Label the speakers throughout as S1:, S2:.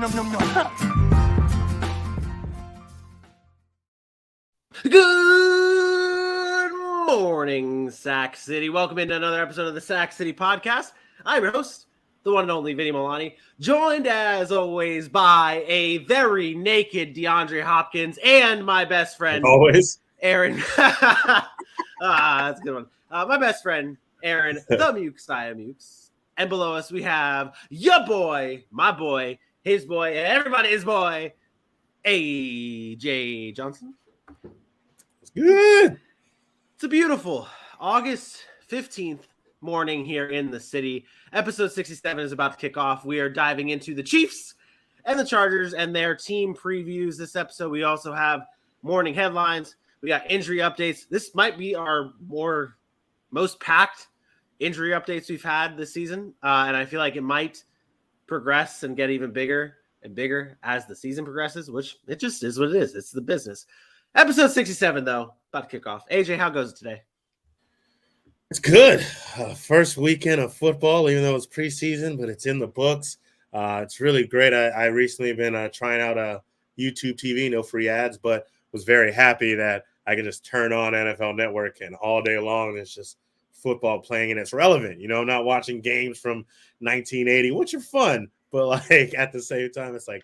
S1: Good morning, Sac City. Welcome into another episode of the Sac City Podcast. I'm your host, the one and only Vinny Milani, joined as always by a very naked DeAndre Hopkins and my best friend,
S2: always,
S1: Aaron. That's a good one. My best friend, Aaron, the Mukes, Mukes. And below us, we have your boy, my boy, his boy, and everybody his boy, AJ Johnson.
S2: Good.
S1: It's a beautiful August 15th morning here in the city. Episode 67 is about to kick off. We are diving into the Chiefs and the Chargers and their team previews this episode. We also have morning headlines. We got injury updates. This might be our most packed injury updates we've had this season. And I feel like it might progress and get even bigger and bigger as the season progresses, which it just is what it is. It's the business. Episode 67, though, about to kick off. AJ, how goes it today?
S2: It's good. First weekend of football, even though it's preseason, but it's in the books. It's really great. I recently been trying out a YouTube TV, no free ads, but was very happy that I can just turn on NFL Network and all day long it's just football playing and it's relevant. You know, I'm not watching games from 1980, which are fun, but like at the same time, it's like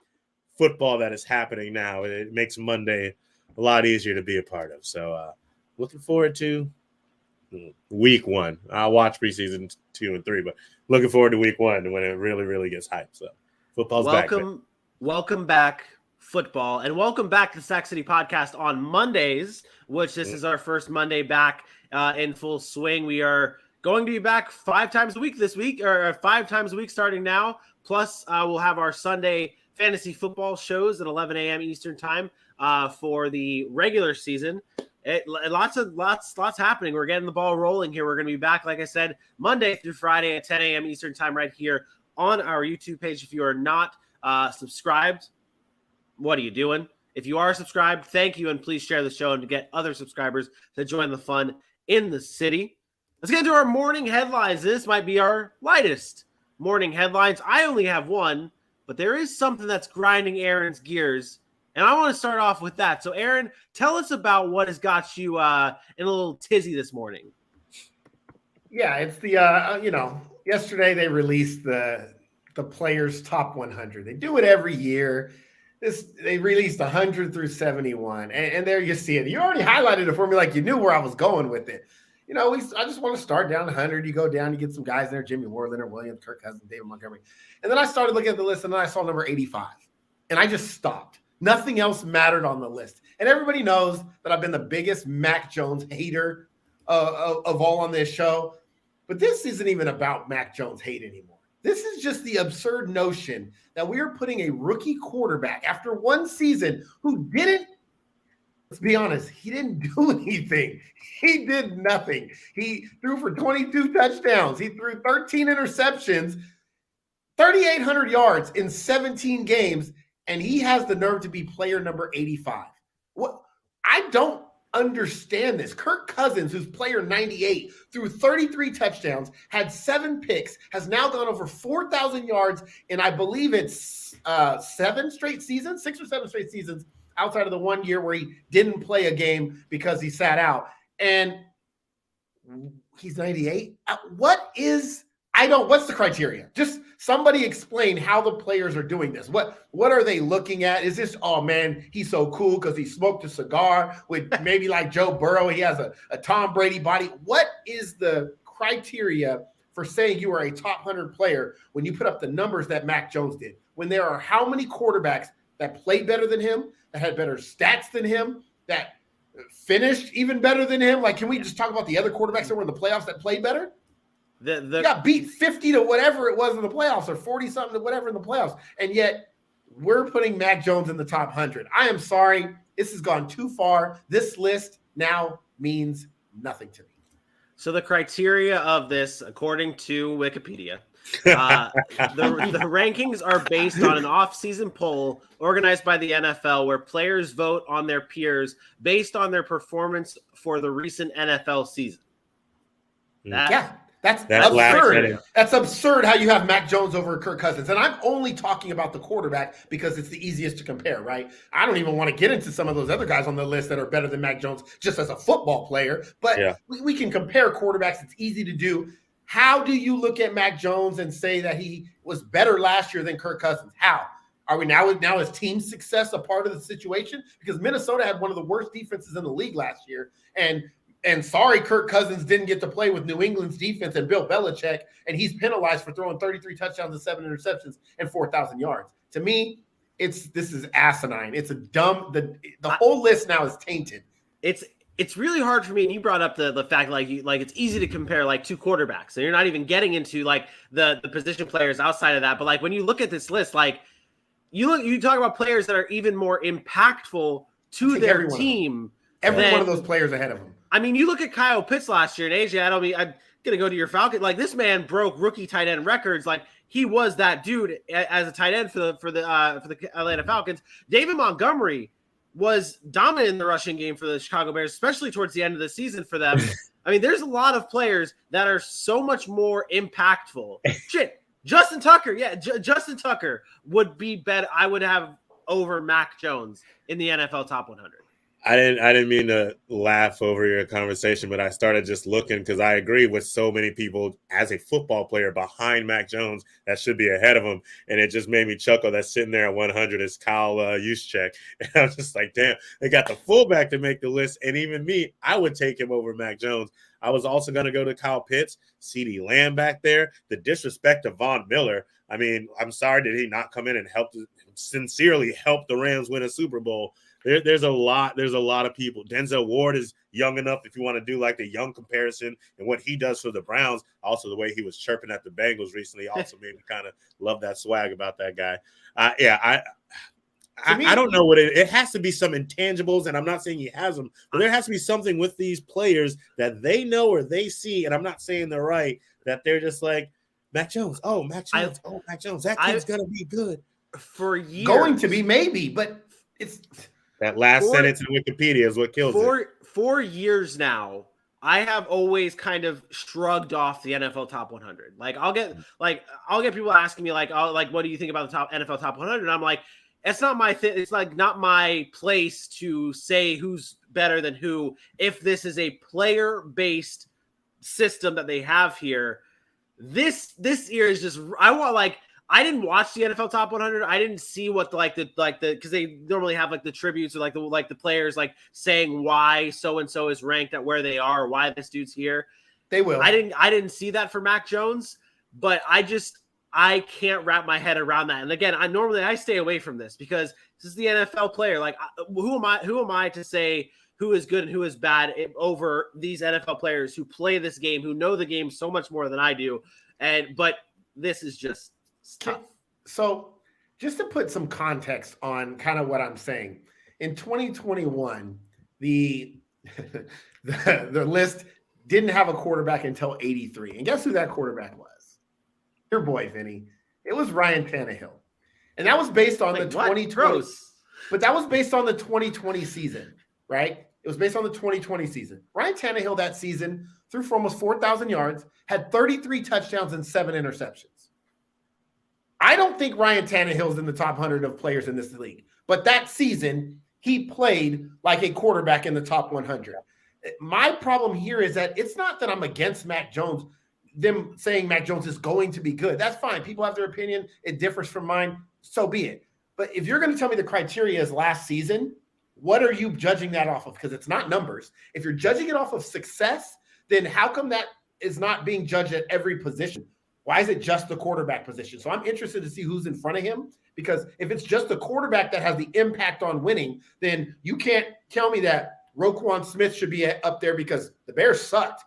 S2: football that is happening now. It makes Monday a lot easier to be a part of. So looking forward to week one. I'll watch preseason 2 and 3, but looking forward to week one when it really, really gets hyped. So football's back.
S1: Welcome back, football, and welcome back to the Sac City Podcast on Mondays, which this is our first Monday back in full swing. We are going to be back 5 times a week this week, or 5 times a week starting now. Plus, we'll have our Sunday fantasy football shows at 11 a.m. Eastern time for the regular season. Lots happening. We're getting the ball rolling here. We're going to be back, like I said, Monday through Friday at 10 a.m. Eastern time right here on our YouTube page. If you are not subscribed, what are you doing? If you are subscribed, thank you, and please share the show and to get other subscribers to join the fun in the city. Let's get into our morning headlines. This might be our lightest morning headlines. I only have one, but there is something that's grinding Aaron's gears, and I want to start off with that. So, Aaron, tell us about what has got you in a little tizzy this morning.
S3: Yeah, it's the yesterday they released the players' top 100. They do it every year. They released 100 through 71, and there you see it. You already highlighted it for me, like you knew where I was going with it. You know, I just want to start down 100. You go down, you get some guys there: Jimmy Ward, Leonard Williams, Kirk Cousins, David Montgomery, and then I started looking at the list, and then I saw number 85, and I just stopped. Nothing else mattered on the list. And everybody knows that I've been the biggest Mac Jones hater of all on this show. But this isn't even about Mac Jones hate anymore. This is just the absurd notion that we are putting a rookie quarterback after one season who didn't, let's be honest, he didn't do anything. He did nothing. He threw for 22 touchdowns. He threw 13 interceptions, 3,800 yards in 17 games. And he has the nerve to be player number 85. What? I don't understand this. Kirk Cousins, who's player 98, threw 33 touchdowns, had 7 picks, has now gone over 4,000 yards, and I believe it's 7 straight seasons, 6 or 7 straight seasons, outside of the 1 year where he didn't play a game because he sat out. And he's 98. What's the criteria? Just somebody explain how the players are doing this. What are they looking at? Is this, oh man, he's so cool because he smoked a cigar with maybe like Joe Burrow. He has a Tom Brady body. What is the criteria for saying you are a top 100 player when you put up the numbers that Mac Jones did? When there are how many quarterbacks that played better than him, that had better stats than him, that finished even better than him? Like, can we just talk about the other quarterbacks that were in the playoffs that played better? He got beat 50 to whatever it was in the playoffs, or 40-something to whatever in the playoffs. And yet we're putting Mac Jones in the top 100. I am sorry. This has gone too far. This list now means nothing to me.
S1: So the criteria of this, according to Wikipedia, the rankings are based on an off-season poll organized by the NFL where players vote on their peers based on their performance for the recent NFL season.
S3: That's
S2: That last
S3: absurd.
S2: inning.
S3: That's absurd how you have Mac Jones over Kirk Cousins. And I'm only talking about the quarterback because it's the easiest to compare, right? I don't even want to get into some of those other guys on the list that are better than Mac Jones just as a football player. But
S2: Yeah.
S3: we can compare quarterbacks. It's easy to do. How do you look at Mac Jones and say that he was better last year than Kirk Cousins? How? Are we now is team success a part of the situation? Because Minnesota had one of the worst defenses in the league last year. And sorry, Kirk Cousins didn't get to play with New England's defense and Bill Belichick, and he's penalized for throwing 33 touchdowns and 7 interceptions and 4,000 yards. To me, this is asinine. It's a dumb. The whole list now is tainted.
S1: It's really hard for me, and you brought up the fact like it's easy to compare like two quarterbacks, and you're not even getting into like the position players outside of that. But like when you look at this list, like you talk about players that are even more impactful to their team.
S3: Every one of those players ahead of them.
S1: I mean, you look at Kyle Pitts last year, and AJ, I'm gonna go to your Falcon. Like this man broke rookie tight end records. Like he was that dude as a tight end for the Atlanta Falcons. David Montgomery was dominant in the rushing game for the Chicago Bears, especially towards the end of the season for them. I mean, there's a lot of players that are so much more impactful. Shit, Justin Tucker, Justin Tucker would be better. I would have over Mac Jones in the NFL top 100.
S2: I didn't mean to laugh over your conversation, but I started just looking because I agree with so many people as a football player behind Mac Jones that should be ahead of him. And it just made me chuckle that sitting there at 100 is Kyle Juszczyk. And I was just like, damn, they got the fullback to make the list. And even me, I would take him over Mac Jones. I was also going to go to Kyle Pitts, CeeDee Lamb back there. The disrespect of Von Miller. I mean, I'm sorry, did he not come in and sincerely help the Rams win a Super Bowl? There's a lot of people. Denzel Ward is young enough if you want to do like the young comparison and what he does for the Browns. Also, the way he was chirping at the Bengals recently also made me kind of love that swag about that guy. I don't know what it has to be some intangibles, and I'm not saying he has them, but there has to be something with these players that they know or they see, and I'm not saying they're right, that they're just like, Mac Jones. Oh, Mac Jones. Mac Jones. That kid's going to be good.
S1: For years.
S3: Going to be, maybe, but it's –
S2: that last sentence in Wikipedia is what kills it.
S1: 4 years now, I have always kind of shrugged off the NFL top 100. Like I'll get people asking me like, "Oh, like what do you think about the top NFL top 100?" And I'm like, it's not my thing. It's like not my place to say who's better than who. If this is a player-based system that they have here, this year is just I didn't watch the NFL Top 100. I didn't see what because they normally have like the tributes or like the players like saying why so and so is ranked at where they are, or why this dude's here.
S3: They will.
S1: I didn't see that for Mac Jones, but I can't wrap my head around that. And again, I stay away from this because this is the NFL player. Like who am I to say who is good and who is bad over these NFL players who play this game, who know the game so much more than I do. But this is just tough.
S3: So just to put some context on kind of what I'm saying, in 2021, the list didn't have a quarterback until 83. And guess who that quarterback was? Your boy, Vinny. It was Ryan Tannehill. And that was based on the 2020. But that was based on the 2020 season, right? It was based on the 2020 season. Ryan Tannehill that season threw for almost 4,000 yards, had 33 touchdowns and 7 interceptions. I don't think Ryan Tannehill is in the top 100 of players in this league. But that season, he played like a quarterback in the top 100. My problem here is that it's not that I'm against Mac Jones, them saying Mac Jones is going to be good. That's fine. People have their opinion. It differs from mine. So be it. But if you're going to tell me the criteria is last season, what are you judging that off of? Because it's not numbers. If you're judging it off of success, then how come that is not being judged at every position? Why is it just the quarterback position? So I'm interested to see who's in front of him, because if it's just the quarterback that has the impact on winning, then you can't tell me that Roquan Smith should be up there because the Bears sucked,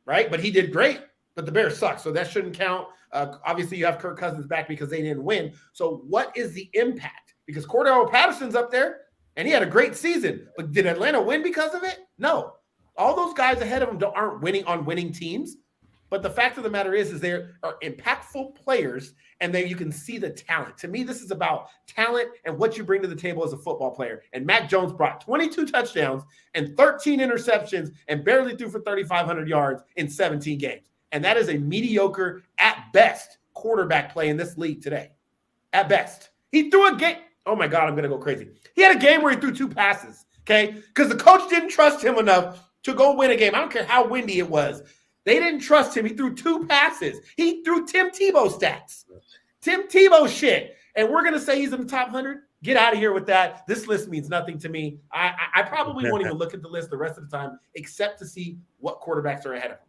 S3: right? But he did great, but the Bears sucked. So that shouldn't count. Obviously, you have Kirk Cousins back because they didn't win. So what is the impact? Because Cordell Patterson's up there, and he had a great season. But did Atlanta win because of it? No. All those guys ahead of him aren't winning on winning teams. But the fact of the matter is they are impactful players, and then you can see the talent. To me, this is about talent and what you bring to the table as a football player. And Mac Jones brought 22 touchdowns and 13 interceptions and barely threw for 3,500 yards in 17 games. And that is a mediocre, at best, quarterback play in this league today. At best. He threw a game. Oh, my God, I'm going to go crazy. He had a game where he threw 2 passes, okay? Because the coach didn't trust him enough to go win a game. I don't care how windy it was. They didn't trust him. He threw 2 passes. He threw Tim Tebow stats. Tim Tebow shit. And we're going to say he's in the top 100? Get out of here with that. This list means nothing to me. I probably won't even look at the list the rest of the time except to see what quarterbacks are ahead of him.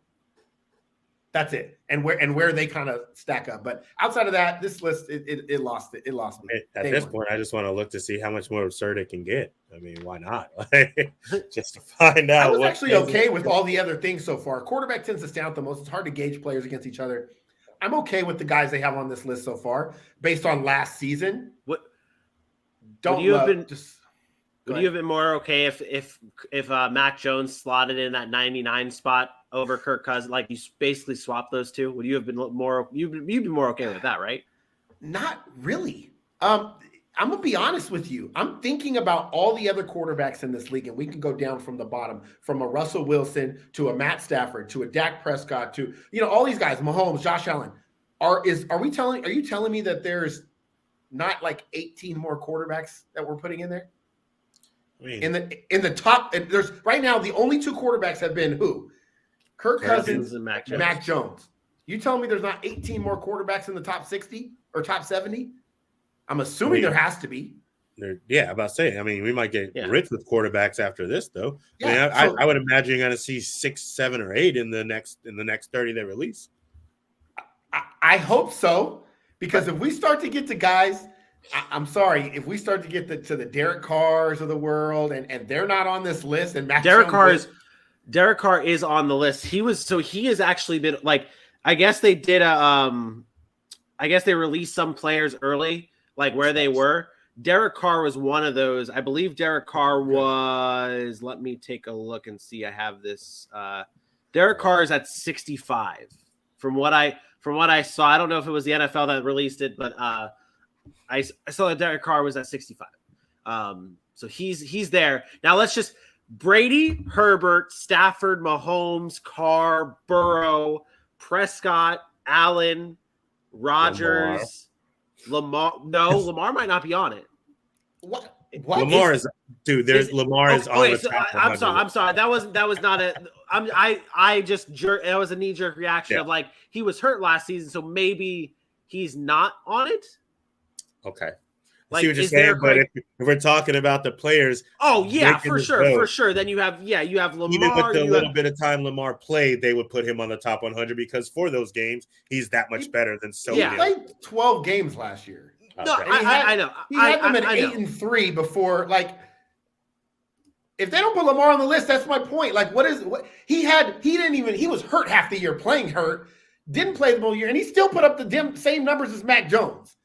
S3: That's it. And where they kind of stack up. But outside of that, this list, it lost it. It lost me.
S2: At this point, I just want to look to see how much more absurd it can get. I mean, why not? Just to find out.
S3: I was actually okay with all the other things so far. Quarterback tends to stand out the most. It's hard to gauge players against each other. I'm okay with the guys they have on this list so far based on last season.
S1: Would you have been more okay if Mac Jones slotted in that 99 spot over Kirk Cousins? Like you basically swapped those two. Would you have been more? You'd be more okay with that, right?
S3: Not really. I'm gonna be honest with you. I'm thinking about all the other quarterbacks in this league, and we can go down from the bottom, from a Russell Wilson to a Matt Stafford to a Dak Prescott to all these guys, Mahomes, Josh Allen. Are you telling me that there's not like 18 more quarterbacks that we're putting in there? I mean, in the top, there's right now the only 2 quarterbacks have been who? Kirk Cousins and Mac Jones. You telling me there's not 18 more quarterbacks in the top 60 or top 70? I'm assuming there has to be.
S2: Yeah, I'm about to say. I mean, we might get rich with quarterbacks after this, though.
S3: Yeah,
S2: I would imagine you're going to see 6, 7, or 8 in the next 30 they release.
S3: I hope so, because if we start to get to guys, I'm sorry, if we start to get to the Derek Carrs of the world and they're not on this list, and
S1: Derek Carr is on the list. He has actually been like, I guess they did I guess they released some players early, like where they were. Derek Carr was one of those. I believe Derek Carr was, let me take a look and see. I have this. Derek Carr is at 65 from what I saw. I don't know if it was the NFL that released it, but I saw that Derek Carr was at 65. So he's there. Now let's just Brady, Herbert, Stafford, Mahomes, Carr, Burrow, Prescott, Allen, Rodgers, Lamar. No, Lamar might not be on it.
S3: What
S2: Lamar is dude? Lamar is on the top.
S1: I'm sorry. That was not a. I just jerk. That was a knee jerk reaction of like he was hurt last season, so maybe he's not on it.
S2: Okay.
S1: Like,
S2: see what you're saying, but if we're talking about the players,
S1: for sure. Then you have Lamar.
S2: Even with the little bit of time Lamar played, they would put him on the top 100 because for those games, he's that much better than so many.
S3: He played 12 games last year.
S1: No, I know.
S3: He had them at 8-3 before. Like, if they don't put Lamar on the list, that's my point. Like, what he was hurt half the year, playing hurt, didn't play the whole year, and he still put up the same numbers as Mac Jones.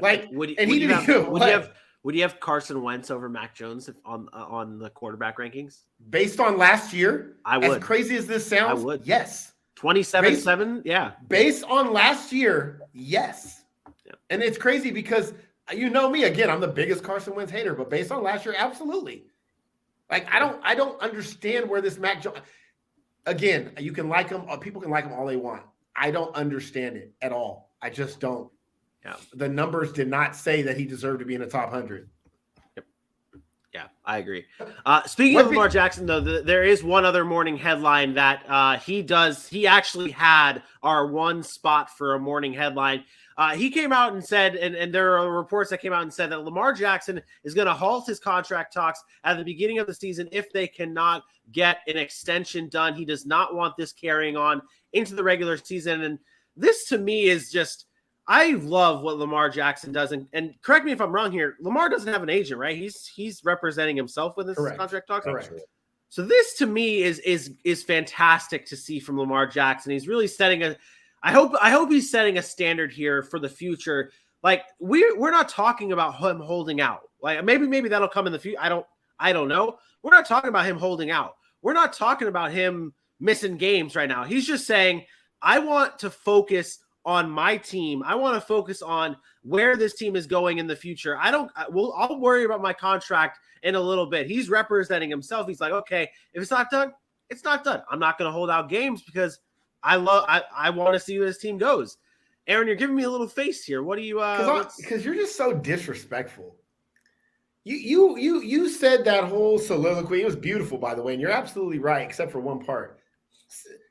S3: Like, would you have Carson Wentz over Mac Jones on the quarterback rankings? Based on last year,
S1: I would.
S3: As crazy as this sounds,
S1: I would.
S3: Yes.
S1: 27-7, yeah.
S3: Based on last year, yes. Yeah. And it's crazy because you know me, again, I'm the biggest Carson Wentz hater, but based on last year, absolutely. Like, I don't understand where this Mac Jones. Again, you can like him, people can like him all they want. I don't understand it at all. I just don't. Yeah, the numbers did not say that he deserved to be in the top 100.
S1: Yep. Yeah, I agree. Speaking of Lamar Jackson, though, there is one other morning headline that he actually had our one spot for a morning headline. He came out and said, and there are reports that came out and said that Lamar Jackson is going to halt his contract talks at the beginning of the season if they cannot get an extension done. He does not want this carrying on into the regular season. And this to me is just, I love what Lamar Jackson does. And correct me if I'm wrong here. Lamar doesn't have an agent, right? He's representing himself with his contract talks.
S3: Correct.
S1: So this to me is fantastic to see from Lamar Jackson. He's really setting I hope he's setting a standard here for the future. Like we're not talking about him holding out. Like maybe that'll come in the future. I don't know. We're not talking about him holding out. We're not talking about him missing games right now. He's just saying, I want to focus on my team. I want to focus on where this team is going in the future. I'll worry about my contract in a little bit. He's representing himself. He's like, okay, if it's not done, it's not done. I'm not going to hold out games because I want to see where this team goes. Aaron, you're giving me a little face here. What do you?
S3: Because you're just so disrespectful. You said that whole soliloquy. It was beautiful, by the way, and you're absolutely right, except for one part.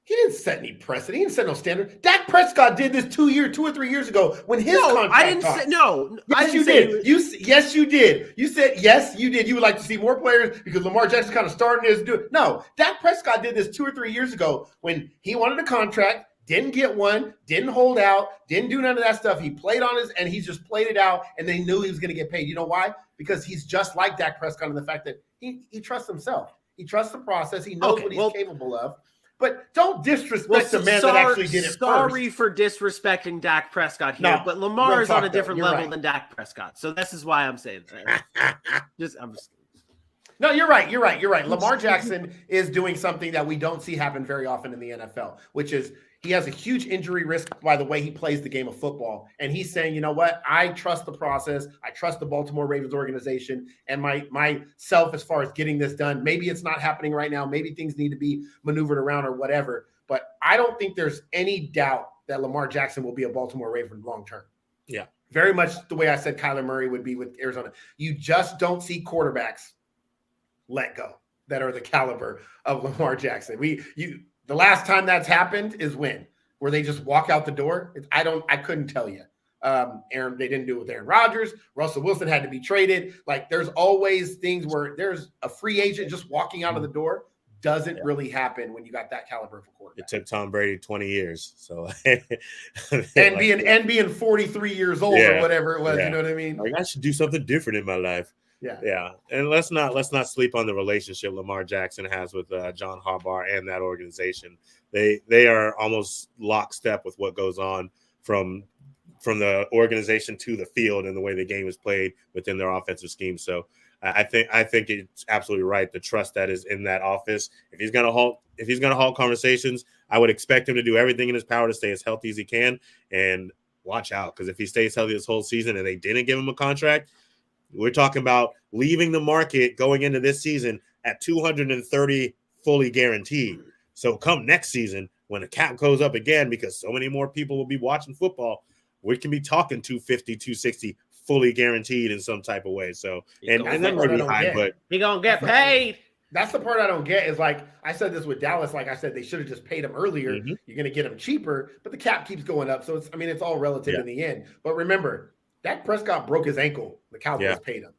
S3: He didn't set any precedent. He didn't set no standard. Dak Prescott did this 2 or 3 years ago when his contract.
S1: I didn't say no.
S3: Yes, you did. Yes, you did. You said yes, you did. You would like to see more players because Lamar Jackson's kind of starting this. No, Dak Prescott did this 2 or 3 years ago when he wanted a contract. Didn't get one, didn't hold out, didn't do none of that stuff. He played on and he just played it out, and then he knew he was going to get paid. You know why? Because he's just like Dak Prescott in the fact that he trusts himself. He trusts the process. He knows what he's capable of. But don't disrespect the man that actually did it
S1: Sorry for disrespecting Dak Prescott here, but Lamar is on a different level than Dak Prescott. So this is why I'm saying that.
S3: No, you're right. Lamar Jackson is doing something that we don't see happen very often in the NFL, which is he has a huge injury risk by the way he plays the game of football. And he's saying, you know what? I trust the process. I trust the Baltimore Ravens organization and myself as far as getting this done. Maybe it's not happening right now. Maybe things need to be maneuvered around or whatever. But I don't think there's any doubt that Lamar Jackson will be a Baltimore Raven long term.
S2: Yeah.
S3: Very much the way I said Kyler Murray would be with Arizona. You just don't see quarterbacks let go that are the caliber of Lamar Jackson. The last time that's happened is where they just walk out the door. I couldn't tell you. Aaron, they didn't do it with Aaron Rodgers. Russell Wilson had to be traded. Like there's always things where there's a free agent just walking out of the door. Doesn't really happen when you got that caliber of a quarterback.
S2: It took Tom Brady 20 years. So
S3: and being 43 years old or whatever it was, you know what I mean?
S2: Like I should do something different in my life. Yeah. And let's not sleep on the relationship Lamar Jackson has with John Harbaugh and that organization. They are almost lockstep with what goes on from the organization to the field and the way the game is played within their offensive scheme. So I think it's absolutely right. The trust that is in that office. If he's gonna halt conversations, I would expect him to do everything in his power to stay as healthy as he can. And watch out, because if he stays healthy this whole season and they didn't give him a contract, we're talking about leaving the market going into this season at 230 fully guaranteed. So come next season, when the cap goes up again, because so many more people will be watching football, we can be talking 250, 260 fully guaranteed in some type of way. So, and that might be high, but
S1: he gonna get paid.
S3: That's the part I don't get is like I said this with Dallas. Like I said, they should have just paid him earlier.
S2: Mm-hmm.
S3: You're going to get him cheaper, but the cap keeps going up. So it's all relative in the end. But remember, Dak Prescott broke his ankle. The Cowboys paid him.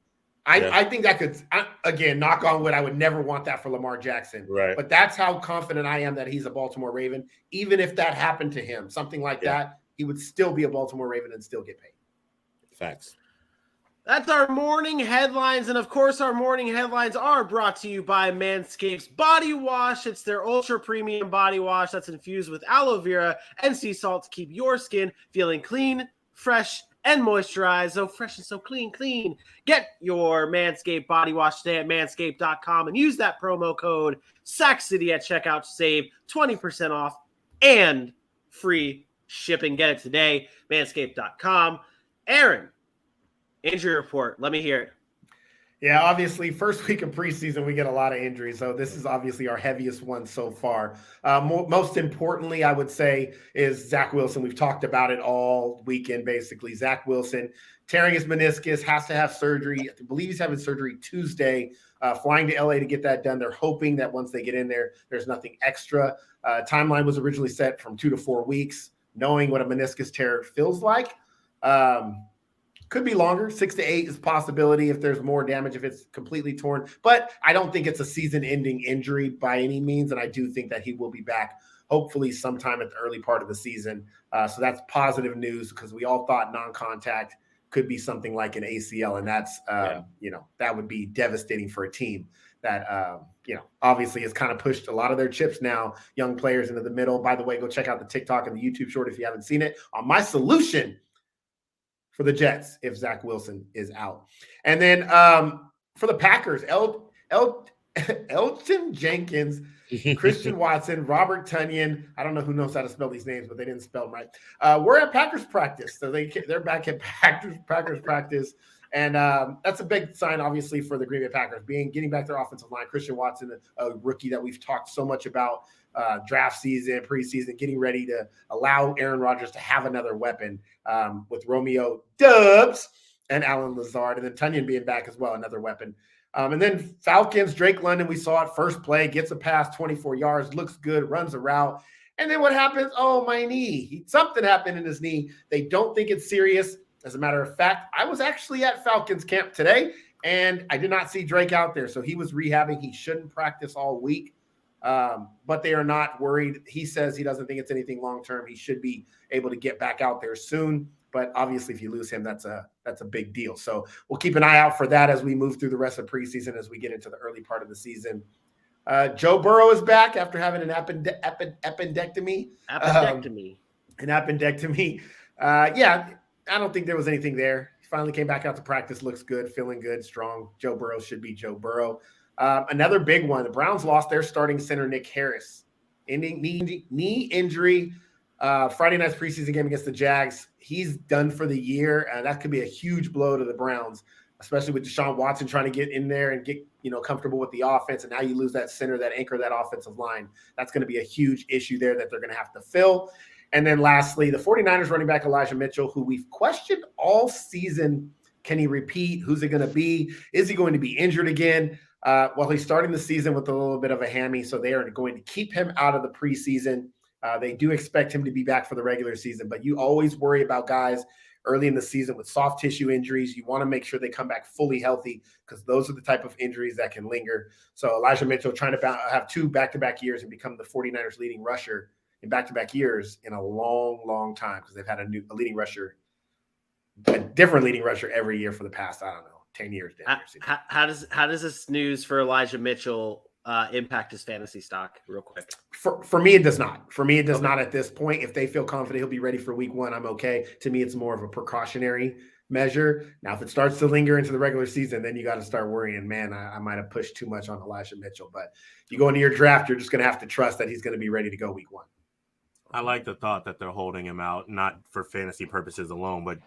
S3: I think that could, again, knock on wood, I would never want that for Lamar Jackson.
S2: Right.
S3: But that's how confident I am that he's a Baltimore Raven. Even if that happened to him, something like that, he would still be a Baltimore Raven and still get paid.
S2: Facts.
S1: That's our morning headlines. And of course, our morning headlines are brought to you by Manscaped's Body Wash. It's their ultra premium body wash that's infused with aloe vera and sea salt to keep your skin feeling clean, fresh, and moisturized. So fresh and so clean. Get your Manscaped body wash today at manscaped.com and use that promo code SACCITY at checkout to save 20% off and free shipping. Get it today, manscaped.com. Aaron, injury report. Let me hear it.
S3: Yeah, obviously, first week of preseason, we get a lot of injuries. So this is obviously our heaviest one so far. Most importantly, I would say, is Zach Wilson. We've talked about it all weekend, basically. Zach Wilson tearing his meniscus, has to have surgery. I believe he's having surgery Tuesday, flying to LA to get that done. They're hoping that once they get in there, there's nothing extra. Timeline was originally set from 2 to 4 weeks, knowing what a meniscus tear feels like. Could be longer. 6 to 8 is a possibility if there's more damage, if it's completely torn. But I don't think it's a season-ending injury by any means, and I do think that he will be back hopefully sometime at the early part of the season. So that's positive news because we all thought non-contact could be something like an ACL, and that's, that would be devastating for a team that, obviously has kind of pushed a lot of their chips now, young players into the middle. By the way, go check out the TikTok and the YouTube short if you haven't seen it on my solution for the Jets if Zach Wilson is out. And then for the Packers, Elgton Jenkins, Christian Watson, Robert Tonyan. I don't know who knows how to spell these names, but they didn't spell them right. We're at Packers practice. So they're back at Packers practice. And that's a big sign, obviously, for the Green Bay Packers, getting back their offensive line. Christian Watson, a rookie that we've talked so much about draft season, preseason, getting ready to allow Aaron Rodgers to have another weapon with Romeo Doubs and Alan Lazard, and then Tunyon being back as well, another weapon. And then Falcons, Drake London, we saw it first play, gets a pass, 24 yards, looks good, runs a route. And then what happens? Oh, my knee. Something happened in his knee. They don't think it's serious. As a matter of fact, I was actually at Falcons camp today, and I did not see Drake out there. So he was rehabbing. He shouldn't practice all week, but they are not worried. He says he doesn't think it's anything long-term. He should be able to get back out there soon. But obviously, if you lose him, that's a big deal. So we'll keep an eye out for that as we move through the rest of preseason, as we get into the early part of the season. Joe Burrow is back after having an appendectomy. An appendectomy. Yeah, I don't think there was anything there. He finally came back out to practice, looks good, feeling good, strong. Joe Burrow should be Joe Burrow. Another big one. The Browns lost their starting center, Nick Harris. Knee injury. Friday night's preseason game against the Jags. He's done for the year. That could be a huge blow to the Browns, especially with Deshaun Watson trying to get in there and get comfortable with the offense. And now you lose that center, that anchor, that offensive line. That's going to be a huge issue there that they're going to have to fill. And then lastly, the 49ers running back Elijah Mitchell, who we've questioned all season. Can he repeat? Who's it going to be? Is he going to be injured again? Well, he's starting the season with a little bit of a hammy, so they are going to keep him out of the preseason. They do expect him to be back for the regular season, but you always worry about guys early in the season with soft tissue injuries. You want to make sure they come back fully healthy because those are the type of injuries that can linger. So Elijah Mitchell trying to have 2 back-to-back years and become the 49ers leading rusher in back-to-back years in a long, long time because they've had a different leading rusher every year for the past, 10 years.
S1: How does this news for Elijah Mitchell impact his fantasy stock real quick?
S3: For me, it does not. For me, it does not at this point. If they feel confident he'll be ready for week 1, I'm okay. To me, it's more of a precautionary measure. Now, if it starts to linger into the regular season, then you got to start worrying, man, I might have pushed too much on Elijah Mitchell. But you go into your draft, you're just going to have to trust that he's going to be ready to go week 1.
S2: I like the thought that they're holding him out, not for fantasy purposes alone, but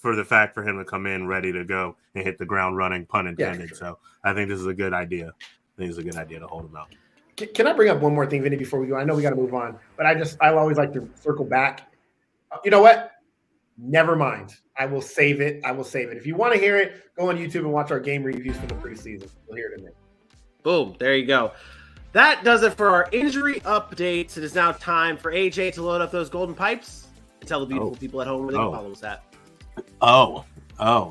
S2: for the fact for him to come in ready to go and hit the ground running, pun intended. Yeah, sure. So I think this is a good idea. I think it's a good idea to hold him out.
S3: Can I bring up one more thing, Vinny, before we go? I know we got to move on, but I always like to circle back. You know what? Never mind. I will save it. If you want to hear it, go on YouTube and watch our game reviews for the preseason. You'll hear it in there.
S1: Boom. There you go. That does it for our injury updates. It is now time for AJ to load up those golden pipes and tell the beautiful people at home where they can follow us at.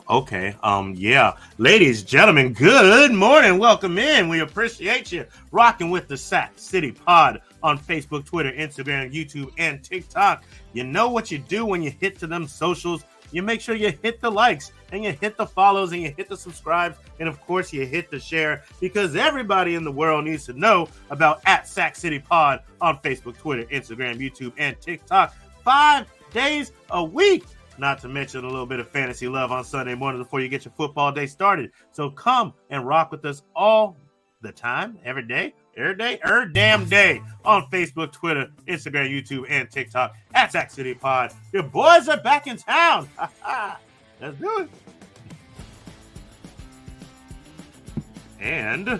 S2: Okay. Yeah. Ladies, gentlemen, good morning. Welcome in. We appreciate you rocking with the Sac City Pod on Facebook, Twitter, Instagram, YouTube, and TikTok. You know what you do when you hit to them socials. You make sure you hit the likes and you hit the follows and you hit the subscribes. And of course, you hit the share because everybody in the world needs to know about at Sac City Pod on Facebook, Twitter, Instagram, YouTube, and TikTok 5 days a week. Not to mention a little bit of fantasy love on Sunday morning before you get your football day started. So come and rock with us all the time, every damn day on Facebook, Twitter, Instagram, YouTube, and TikTok at Sac City Pod. Your boys are back in town. Let's do it. And
S3: now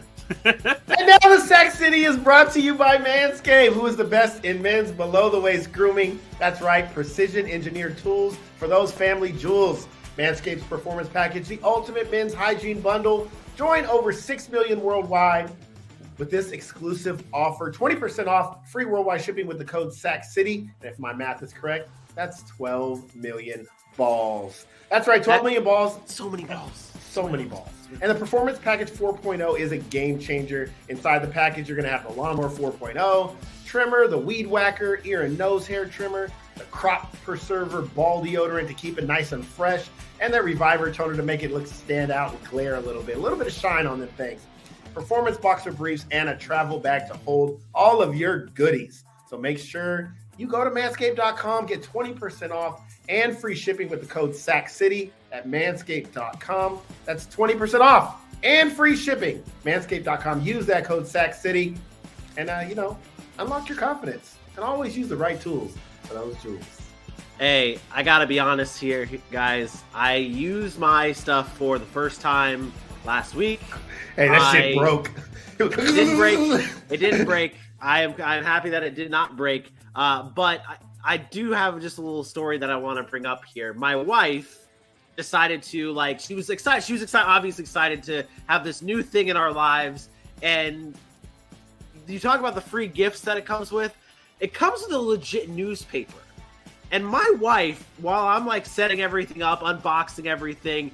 S3: the Sac City is brought to you by Manscaped, who is the best in men's below-the-waist grooming. That's right, precision-engineered tools for those family jewels. Manscaped's Performance Package, the ultimate men's hygiene bundle. Join over 6 million worldwide with this exclusive offer. 20% off, free worldwide shipping with the code SACCITY. And if my math is correct, that's 12 million balls. That's right, 12 million balls.
S1: So many balls.
S3: So many balls. And the Performance Package 4.0 is a game changer. Inside the package, you're going to have the Lawnmower 4.0, trimmer, the Weed Whacker, ear and nose hair trimmer, the Crop Preserver ball deodorant to keep it nice and fresh, and that Reviver toner to make it stand out and glare a little bit of shine on them things. Performance boxer briefs and a travel bag to hold all of your goodies. So make sure you go to manscaped.com, get 20% off and free shipping with the code SACCITY at manscaped.com. That's 20% off and free shipping. Manscaped.com. Use that code SACCITY and, unlock your confidence. And always use the right tools for those jewels.
S1: Hey, I gotta be honest here, guys. I used my stuff for the first time last week.
S3: Hey, that shit broke.
S1: It didn't break. It didn't break. I'm happy that it did not break. But I do have just a little story that I want to bring up here. My wife decided to, she was excited. She was excited, obviously excited to have this new thing in our lives. And you talk about the free gifts that it comes with. It comes with a legit newspaper. And my wife, while I'm setting everything up, unboxing everything,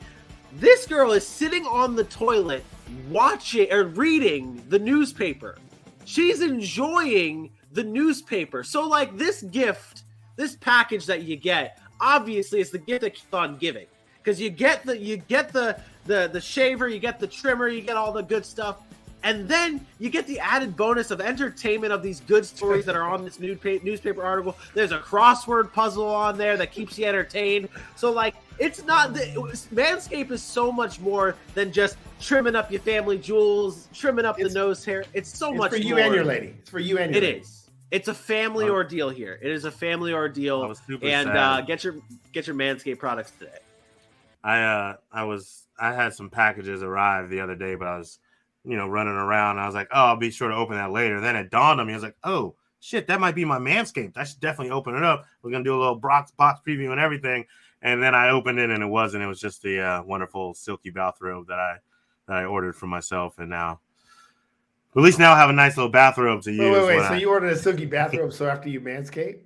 S1: this girl is sitting on the toilet watching or reading the newspaper. She's enjoying the newspaper. So this gift, this package that you get, obviously it's the gift that keeps on giving. Because you get the shaver, you get the trimmer, you get all the good stuff. And then you get the added bonus of entertainment of these good stories that are on this newspaper article. There's a crossword puzzle on there that keeps you entertained. So, it's not Manscaped is so much more than just trimming up your family jewels, trimming up the nose hair. It's much more.
S3: It's for you and your lady. It's for you and your lady.
S1: It is. It's a family ordeal here. It is a family ordeal.
S2: I was super
S1: sad. Get your Manscaped products today.
S2: I had some packages arrive the other day, but I was running around. I was like, oh, I'll be sure to open that later. Then it dawned on me. I was like, oh, shit, that might be my Manscaped. I should definitely open it up. We're going to do a little box preview and everything. And then I opened it, and it wasn't. It was just the wonderful silky bathrobe that I ordered for myself. And now, at least now I have a nice little bathrobe to use.
S3: Wait. So you ordered a silky bathrobe so after you Manscaped?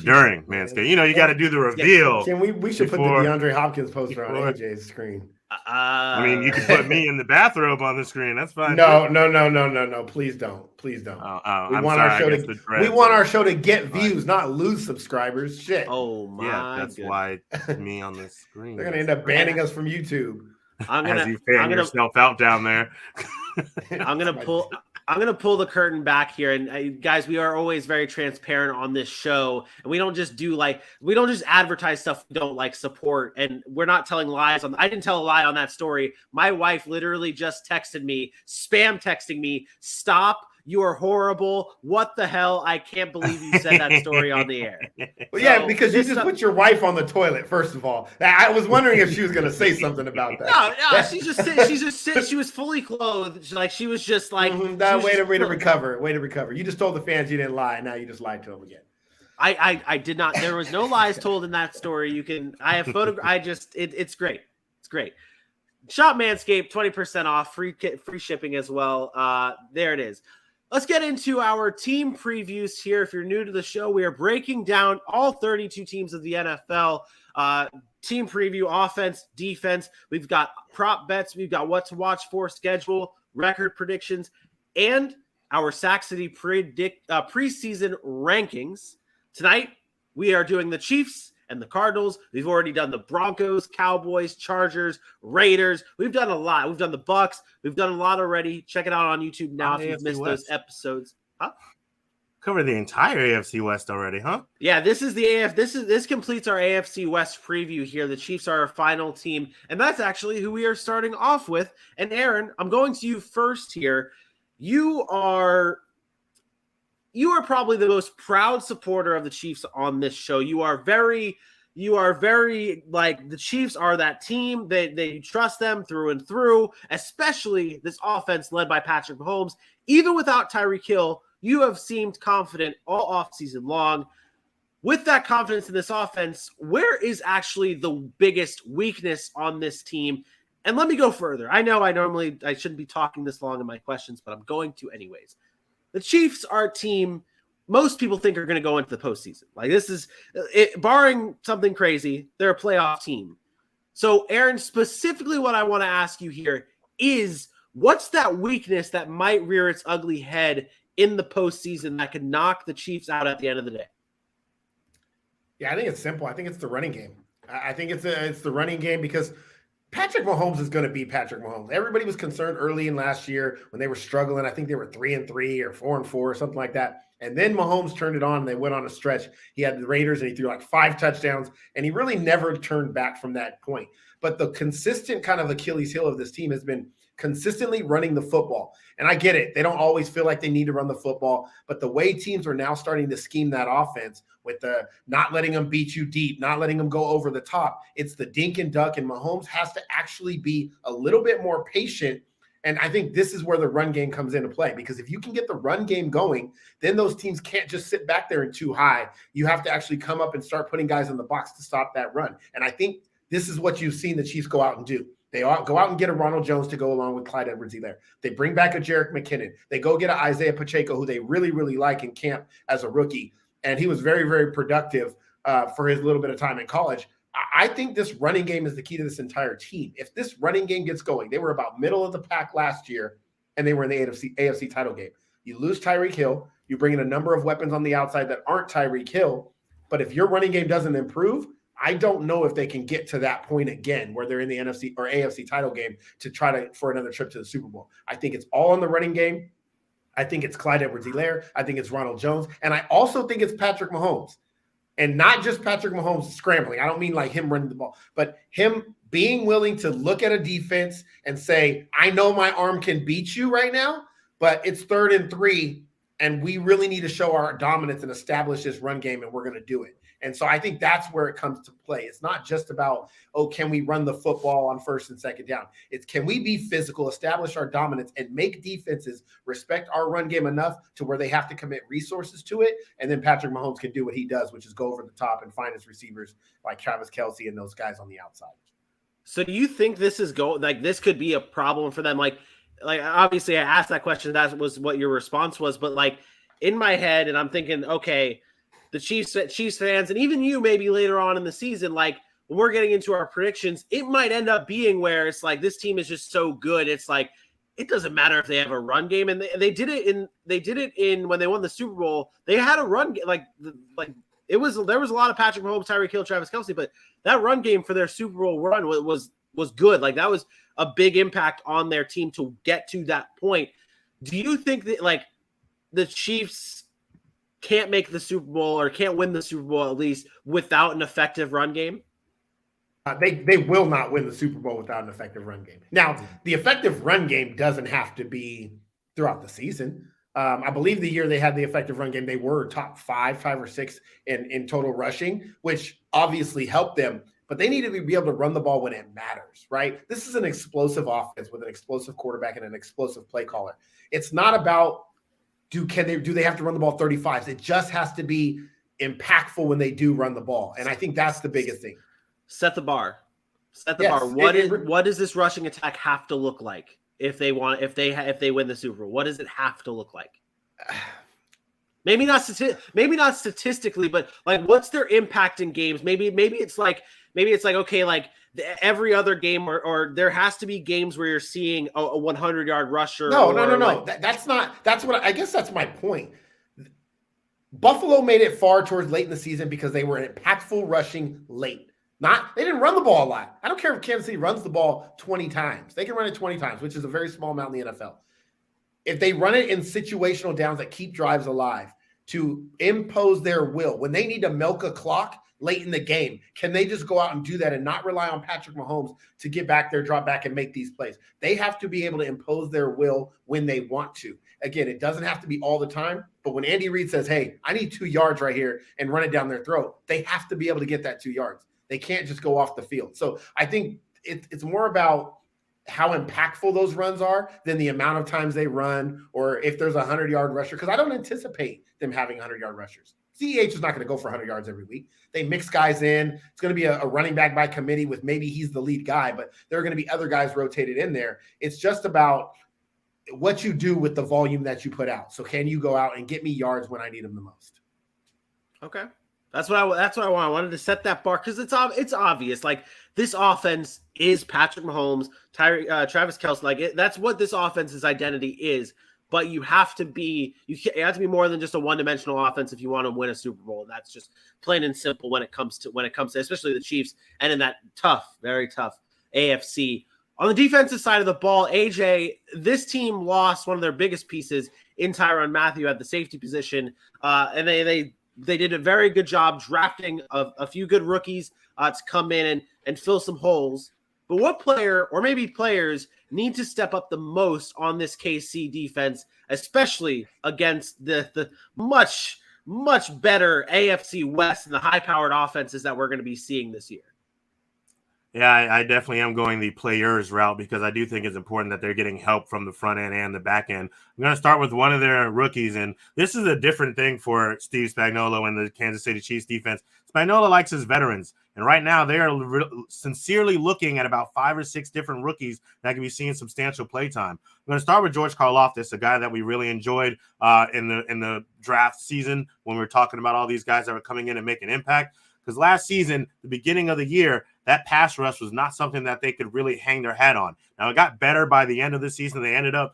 S2: During Manscaped. You got to do the reveal.
S3: We should put the DeAndre Hopkins poster on AJ's screen.
S2: You can put me in the bathrobe on the screen. That's fine.
S3: No. Please don't. We want our show to get views, not lose subscribers. Shit.
S1: Oh my.
S2: Yeah, that's
S1: goodness.
S2: why it's me on the screen.
S3: They're gonna end up banning us from YouTube.
S2: As you fan yourself out down there.
S1: I'm gonna pull the curtain back here, and guys, we are always very transparent on this show, and we don't just advertise stuff we don't support, and we're not telling lies. I didn't tell a lie on that story. My wife literally just texted me, spam texting me, stop. You are horrible. What the hell? I can't believe you said that story on the air.
S3: Well, because you just put your wife on the toilet, first of all. I was wondering if she was going to say something about that.
S1: No, she was fully clothed. She was just way
S3: to recover. Way to recover. You just told the fans you didn't lie, and now you just lied to them again.
S1: I did not. There was no lies told in that story. I have it's great. It's great. Shop Manscaped, 20% off, free shipping as well. There it is. Let's get into our team previews here. If you're new to the show, we are breaking down all 32 teams of the NFL. Team preview, offense, defense. We've got prop bets. We've got what to watch for, schedule, record predictions, and our Sack City preseason rankings. Tonight, we are doing the Chiefs and the Cardinals. We've already done the Broncos, Cowboys, Chargers, Raiders. We've done a lot. We've done the Bucks. We've done a lot already. Check it out on YouTube now if you've missed those episodes. Huh?
S2: Cover the entire AFC West already, huh?
S1: Yeah, this is the this completes our AFC West preview here. The Chiefs are our final team, and that's actually who we are starting off with. And Aaron, I'm going to you first here. You are probably the most proud supporter of the Chiefs on this show. You are very the Chiefs are that team. They trust them through and through, especially this offense led by Patrick Mahomes. Even without Tyreek Hill, you have seemed confident all offseason long. With that confidence in this offense, where is actually the biggest weakness on this team? And let me go further. I know I shouldn't be talking this long in my questions, but I'm going to anyways. The Chiefs are a team most people think are going to go into the postseason. This is it, barring something crazy, they're a playoff team. So, Aaron, specifically what I want to ask you here is what's that weakness that might rear its ugly head in the postseason that could knock the Chiefs out at the end of the day?
S3: Yeah, I think it's simple. I think it's the running game. I think it's the running game because Patrick Mahomes is going to be Patrick Mahomes. Everybody was concerned early in last year when they were struggling. I think they were 3-3 or 4-4 or something like that. And then Mahomes turned it on and they went on a stretch. He had the Raiders and he threw 5 touchdowns and he really never turned back from that point. But the consistent kind of Achilles heel of this team has been consistently running the football. And I get it. They don't always feel like they need to run the football, but the way teams are now starting to scheme that offense with the not letting them beat you deep, not letting them go over the top, it's the dink and duck, and Mahomes has to actually be a little bit more patient. And I think this is where the run game comes into play, because if you can get the run game going, then those teams can't just sit back there and too high. You have to actually come up and start putting guys in the box to stop that run. And I think this is what you've seen the Chiefs go out and do. They go out and get a Ronald Jones to go along with Clyde Edwards-Helaire. They bring back a Jerick McKinnon. They go get an Isaiah Pacheco, who they really, really like in camp as a rookie. And he was very, very productive for his little bit of time in college. I think this running game is the key to this entire team. If this running game gets going, they were about middle of the pack last year, and they were in the AFC title game. You lose Tyreek Hill. You bring in a number of weapons on the outside that aren't Tyreek Hill. But if your running game doesn't improve, I don't know if they can get to that point again where they're in the NFC or AFC title game to try for another trip to the Super Bowl. I think it's all in the running game. I think it's Clyde Edwards-Helaire. I think it's Ronald Jones. And I also think it's Patrick Mahomes. And not just Patrick Mahomes scrambling. I don't mean like him running the ball, but him being willing to look at a defense and say, I know my arm can beat you right now, but it's 3rd and 3, and we really need to show our dominance and establish this run game, and we're going to do it. And so I think that's where it comes to play. It's not just about, can we run the football on 1st and 2nd down? It's, can we be physical, establish our dominance, and make defenses respect our run game enough to where they have to commit resources to it? And then Patrick Mahomes can do what he does, which is go over the top and find his receivers like Travis Kelce and those guys on the outside.
S1: So do you think this is this could be a problem for them? Like obviously I asked that question. That was what your response was. But like in my head, and I'm thinking, okay, the Chiefs fans, and even you maybe later on in the season, like when we're getting into our predictions, it might end up being where it's like this team is just so good. It's like it doesn't matter if they have a run game, and they did it in when they won the Super Bowl. They had a run game there was a lot of Patrick Mahomes, Tyreek Hill, Travis Kelce, but that run game for their Super Bowl run was good. Like that was a big impact on their team to get to that point. Do you think that like the Chiefs can't make the Super Bowl or can't win the Super Bowl at least without an effective run game?
S3: They will not win the Super Bowl without an effective run game. Now, the effective run game doesn't have to be throughout the season. I believe the year they had the effective run game, they were top 5 or 6 in total rushing, which obviously helped them. But they need to be able to run the ball when it matters, right? This is an explosive offense with an explosive quarterback and an explosive play caller. It's not about do they have to run the ball 35s? It just has to be impactful when they do run the ball. And I think that's the biggest thing.
S1: Set the bar. What does this rushing attack have to look like if they win the Super Bowl? What does it have to look like? Maybe not statistically, but like what's their impact in games? Maybe it's like okay, like every other game or there has to be games where you're seeing a 100-yard rusher.
S3: No.
S1: Like,
S3: that's what I guess that's my point. Buffalo made it far towards late in the season because they were impactful rushing late. They didn't run the ball a lot. I don't care if Kansas City runs the ball 20 times. They can run it 20 times, which is a very small amount in the NFL. If they run it in situational downs that keep drives alive to impose their will, when they need to milk a clock late in the game, can they just go out and do that and not rely on Patrick Mahomes to get back there, drop back, and make these plays? They have to be able to impose their will when they want to. Again, it doesn't have to be all the time, but when Andy Reid says, hey, I need 2 yards right here and run it down their throat, they have to be able to get that 2 yards. They can't just go off the field. So I think it's more about how impactful those runs are than the amount of times they run or if there's a 100-yard rusher, because I don't anticipate them having 100-yard rushers. CEH is not going to go for 100 yards every week. They mix guys in. It's going to be a running back by committee with maybe he's the lead guy, but there are going to be other guys rotated in there. It's just about what you do with the volume that you put out. So can you go out and get me yards when I need them the most?
S1: Okay. That's what I want. I wanted to set that bar because it's obvious. Like this offense is Patrick Mahomes, Travis Kelce. That's what this offense's identity is. But you have to be more than just a one-dimensional offense if you want to win a Super Bowl. That's just plain and simple when it comes to especially the Chiefs and in that tough, very tough AFC. On the defensive side of the ball, AJ, this team lost one of their biggest pieces in Tyrann Mathieu at the safety position, and they did a very good job drafting a few good rookies to come in and fill some holes. But what player or maybe players need to step up the most on this KC defense, especially against the much, much better AFC West and the high-powered offenses that we're going to be seeing this year?
S2: Yeah, I definitely am going the players route because I do think it's important that they're getting help from the front end and the back end. I'm going to start with one of their rookies, and this is a different thing for Steve Spagnuolo and the Kansas City Chiefs defense. Spagnuolo likes his veterans, and right now they are sincerely looking at about 5 or 6 different rookies that can be seeing substantial play time. I'm going to start with George Karlaftis, a guy that we really enjoyed in the draft season when we were talking about all these guys that were coming in and making impact. Because last season, the beginning of the year, that pass rush was not something that they could really hang their hat on. Now, it got better by the end of the season. They ended up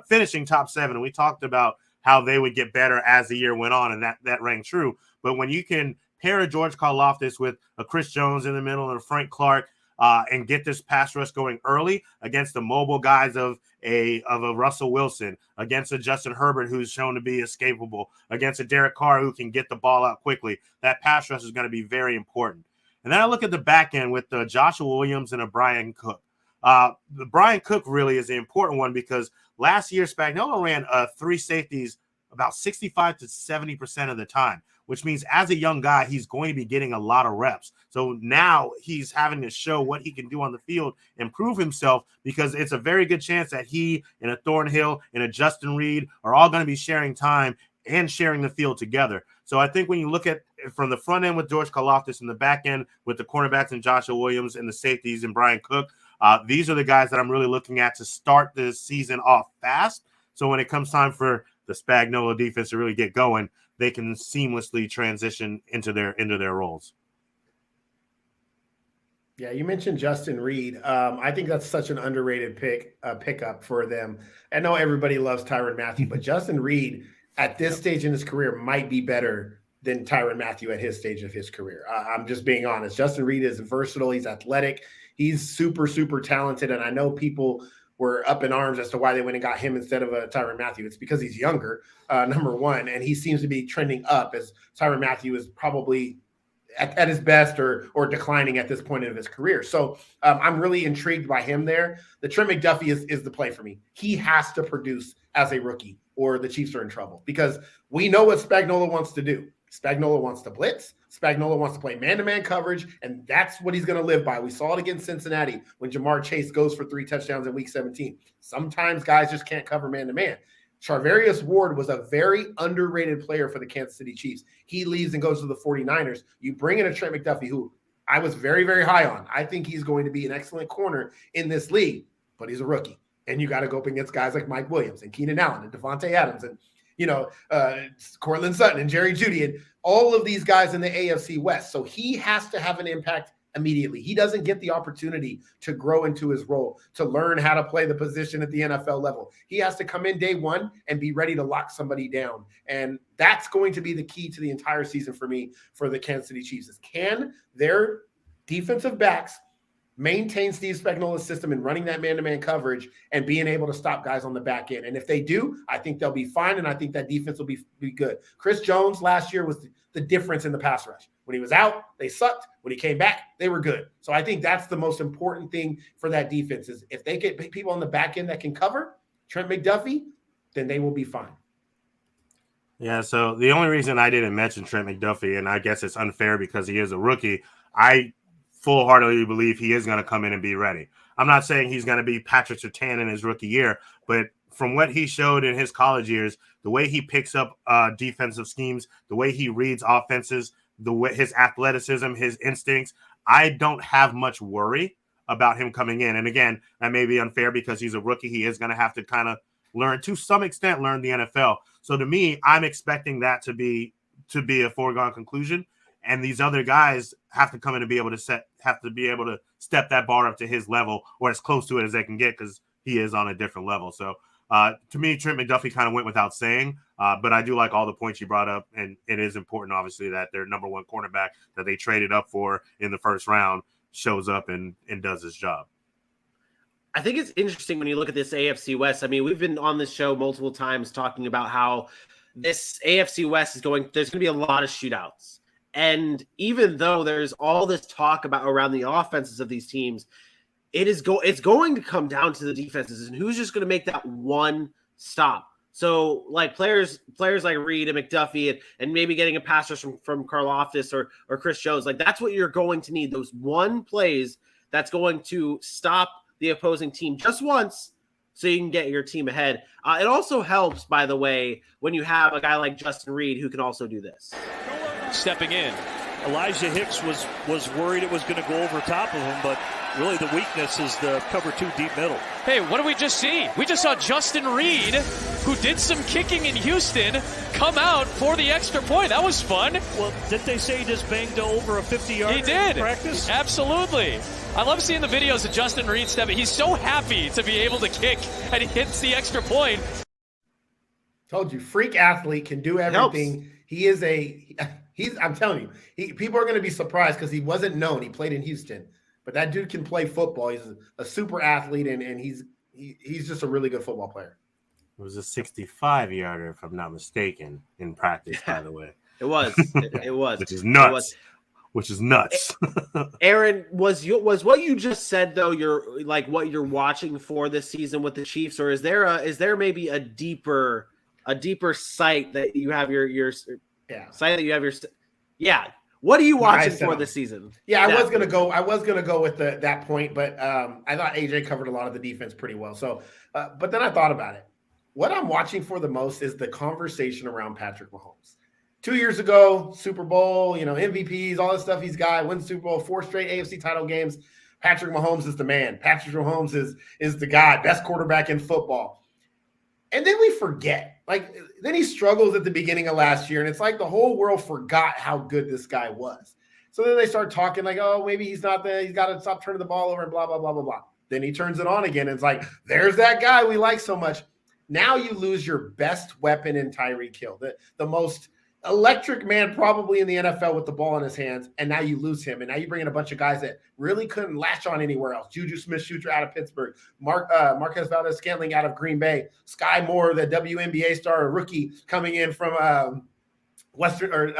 S2: finishing top 7, and we talked about how they would get better as the year went on, and that rang true. But when you can pair a George Karlaftis with a Chris Jones in the middle and a Frank Clark and get this pass rush going early against the mobile guys of a Russell Wilson, against a Justin Herbert who's shown to be escapable, against a Derek Carr who can get the ball out quickly, that pass rush is going to be very important. And then I look at the back end with Joshua Williams and a Brian Cook. The Brian Cook really is the important one because last year Spagnuolo ran 3 safeties about 65 to 70% of the time, which means as a young guy, he's going to be getting a lot of reps. So now he's having to show what he can do on the field and prove himself because it's a very good chance that he and a Thornhill and a Justin Reed are all going to be sharing time and sharing the field together. So I think when you look at from the front end with George Karlaftis and the back end with the cornerbacks and Joshua Williams and the safeties and Brian Cook, these are the guys that I'm really looking at to start the season off fast. So when it comes time for the Spagnuolo defense to really get going, they can seamlessly transition into their roles.
S3: Yeah, you mentioned Justin Reed. I think that's such an underrated pickup for them. I know everybody loves Tyrann Mathieu, but Justin Reed at this stage in his career might be better than Tyrann Mathieu at his stage of his career. I'm just being honest. Justin Reed is versatile. He's athletic. He's super, super talented. And I know people were up in arms as to why they went and got him instead of Tyrann Mathieu. It's because he's younger, number one, and he seems to be trending up as Tyrann Mathieu is probably at his best or declining at this point of his career. So I'm really intrigued by him there. The Trent McDuffie is the play for me. He has to produce as a rookie or the Chiefs are in trouble because we know what Spagnuolo wants to do. Spagnuolo wants to blitz. Spagnuolo wants to play man-to-man coverage, and that's what he's going to live by. We saw it against Cincinnati when Jamar Chase goes for 3 touchdowns in Week 17. Sometimes guys just can't cover man-to-man. Charvarius Ward was a very underrated player for the Kansas City Chiefs. He leaves and goes to the 49ers. You bring in a Trent McDuffie, who I was very, very high on. I think he's going to be an excellent corner in this league, but he's a rookie. And you got to go up against guys like Mike Williams and Keenan Allen and Devontae Adams and Cortland Sutton and Jerry Jeudy and all of these guys in the AFC West. So he has to have an impact immediately. He doesn't get the opportunity to grow into his role, to learn how to play the position at the NFL level. He has to come in day one and be ready to lock somebody down. And that's going to be the key to the entire season for me, for the Kansas City Chiefs, is can their defensive backs maintain Steve Spagnuolo's system in running that man-to-man coverage and being able to stop guys on the back end. And if they do, I think they'll be fine, and I think that defense will be good. Chris Jones last year was the difference in the pass rush. When he was out, they sucked. When he came back, they were good. So I think that's the most important thing for that defense is if they get people on the back end that can cover Trent McDuffie, then they will be fine.
S2: Yeah, so the only reason I didn't mention Trent McDuffie, and I guess it's unfair because he is a rookie, I full-heartedly believe he is going to come in and be ready. I'm not saying he's going to be Patrick Surtain in his rookie year, but from what he showed in his college years, the way he picks up defensive schemes, the way he reads offenses, the way his athleticism, his instincts, I don't have much worry about him coming in. And again, that may be unfair because he's a rookie. He is going to have to kind of learn, to some extent, learn the NFL. So to me, I'm expecting that to be a foregone conclusion. And these other guys have to come in and be able to step that bar up to his level or as close to it as they can get because he is on a different level. So to me, Trent McDuffie kind of went without saying, but I do like all the points you brought up. And it is important, obviously, that their number one cornerback that they traded up for in the first round shows up and does his job.
S1: I think it's interesting when you look at this AFC West. I mean, we've been on this show multiple times talking about how this AFC West there's going to be a lot of shootouts. And even though there's all this talk about around the offenses of these teams, it's going to come down to the defenses and who's just going to make that one stop. So like players like Reed and McDuffie and maybe getting a pass rush from Karlaftis or Chris Jones, like that's what you're going to need. Those one plays that's going to stop the opposing team just once so you can get your team ahead. It also helps, by the way, when you have a guy like Justin Reed who can also do this.
S4: Stepping in. Elijah Hicks was worried it was going to go over top of him, but really the weakness is the cover 2 deep middle.
S5: Hey, what did we just see? We just saw Justin Reed, who did some kicking in Houston, come out for the extra point. That was fun.
S4: Well, didn't they say he just banged over a 50-yard
S5: He did.
S4: practice?
S5: Absolutely. I love seeing the videos of Justin Reed stepping. He's so happy to be able to kick, and he hits the extra point.
S3: Told you, freak athlete, can do everything. I'm telling you, people are going to be surprised because he wasn't known. He played in Houston, but that dude can play football. He's a super athlete, and he's just a really good football player.
S2: It was a 65-yarder, if I'm not mistaken, in practice, by the way.
S1: It was. It was.
S2: Which is nuts. Which is nuts.
S1: Aaron, was what you just said though? You're like what you're watching for this season with the Chiefs, or is there maybe a deeper site that you have your site that you have your What are you watching for this season?
S3: Yeah, I was gonna go with that point, but I thought AJ covered a lot of the defense pretty well. So, but then I thought about it. What I'm watching for the most is the conversation around Patrick Mahomes. 2 years ago, Super Bowl, MVPs, all this stuff he's got, wins Super Bowl, 4 straight AFC title games. Patrick Mahomes is the man. Patrick Mahomes is the guy, best quarterback in football. And then we forget. Then he struggles at the beginning of last year, and it's like the whole world forgot how good this guy was. So then they start talking like, oh, maybe he's not there. He's got to stop turning the ball over and blah, blah, blah, blah, blah. Then he turns it on again, and it's like, there's that guy we like so much. Now you lose your best weapon in Tyreek Hill, the most electric man probably in the NFL with the ball in his hands, and now you lose him. And now you bring in a bunch of guys that really couldn't latch on anywhere else. Juju Smith-Schuster out of Pittsburgh, Marquez Valdez-Scantling out of Green Bay, Sky Moore, the WNBA star, a rookie coming in from Western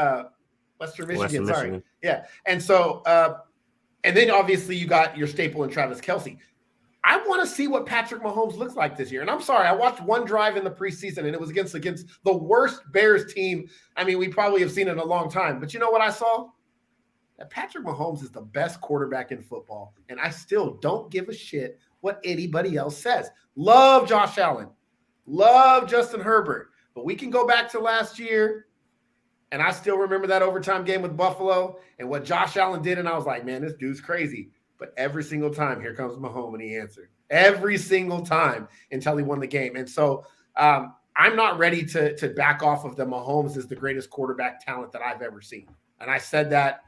S3: Michigan. Sorry. Yeah. And so, and then obviously you got your staple in Travis Kelce. I want to see what Patrick Mahomes looks like this year. And I'm sorry, I watched one drive in the preseason, and it was against the worst Bears team. I mean, we probably have seen it in a long time. But you know what I saw? That Patrick Mahomes is the best quarterback in football, and I still don't give a shit what anybody else says. Love Josh Allen. Love Justin Herbert. But we can go back to last year, and I still remember that overtime game with Buffalo and what Josh Allen did, and I was like, man, this dude's crazy. But every single time, here comes Mahomes, and he answered. Every single time until he won the game. And so I'm not ready to back off of the Mahomes is the greatest quarterback talent that I've ever seen. And I said that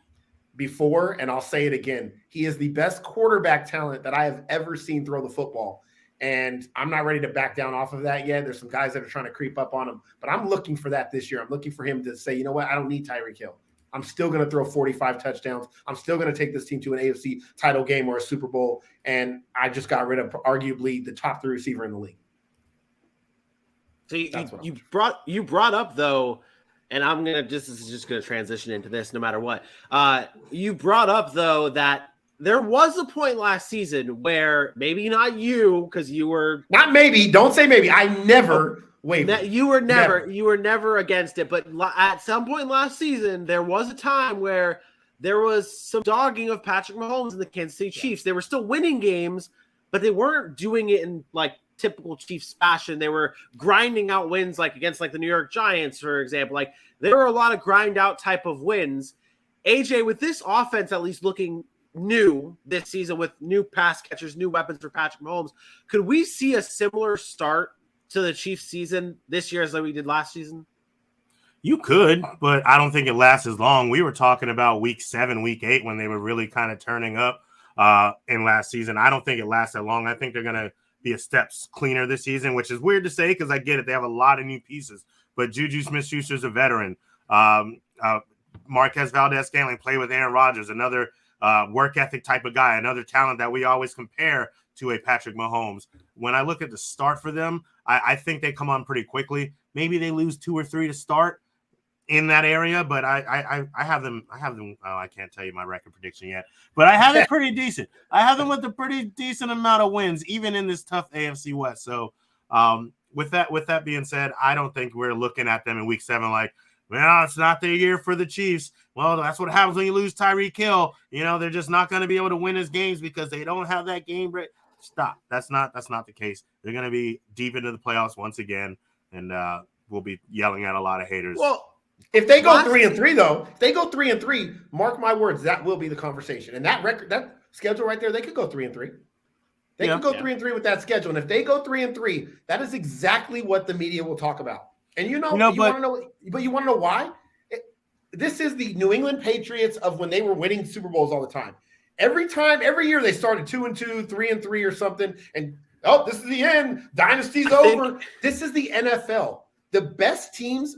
S3: before, and I'll say it again. He is the best quarterback talent that I have ever seen throw the football. And I'm not ready to back down off of that yet. There's some guys that are trying to creep up on him. But I'm looking for that this year. I'm looking for him to say, you know what? I don't need Tyreek Hill. I'm still going to throw 45 touchdowns. I'm still going to take this team to an AFC title game or a Super Bowl. And I just got rid of arguably the top 3 receiver in the league.
S1: So you brought up though, and this is just going to transition into this no matter what. You brought up though that there was a point last season where maybe not you, because you were
S3: not maybe. Don't say maybe. I never.
S1: You were never against it, but at some point last season, there was a time where there was some dogging of Patrick Mahomes and the Kansas City Chiefs. They were still winning games, but they weren't doing it in like typical Chiefs fashion. They were grinding out wins like against like the New York Giants, for example. Like there were a lot of grind out type of wins. AJ, with this offense at least looking new this season with new pass catchers, new weapons for Patrick Mahomes, could we see a similar start to the Chiefs season this year as like we did last season?
S2: You could, but I don't think it lasts as long. We were talking about week 7, week 8 when they were really kind of turning up in last season. I don't think it lasts that long. I think they're going to be a step cleaner this season, which is weird to say because I get it. They have a lot of new pieces, but Juju Smith-Schuster's a veteran. Marquez Valdez-Scantling played with Aaron Rodgers, another work ethic type of guy, another talent that we always compare to a Patrick Mahomes. When I look at the start for them, I think they come on pretty quickly. Maybe they lose 2 or 3 to start. in that area, but I have them. Oh, I can't tell you my record prediction yet, but I have it pretty decent. I have them with a pretty decent amount of wins, even in this tough AFC West. So, with that being said, I don't think we're looking at them in Week 7 like, well, it's not their year for the Chiefs. Well, that's what happens when you lose Tyreek Hill. They're just not going to be able to win his games because they don't have that game break. Stop. That's not the case. They're going to be deep into the playoffs once again, and we'll be yelling at a lot of haters.
S3: Well, if they go 3-3, though, if they go 3-3, mark my words, that will be the conversation. And that record, that schedule right there, they could go 3-3. They could go 3-3 with that schedule. And if they go 3-3, that is exactly what the media will talk about. And you want to know why? This is the New England Patriots of when they were winning Super Bowls all the time. Every year they started 2-2, 3-3 or something. And, this is the end. Dynasty's over. This is the NFL. The best teams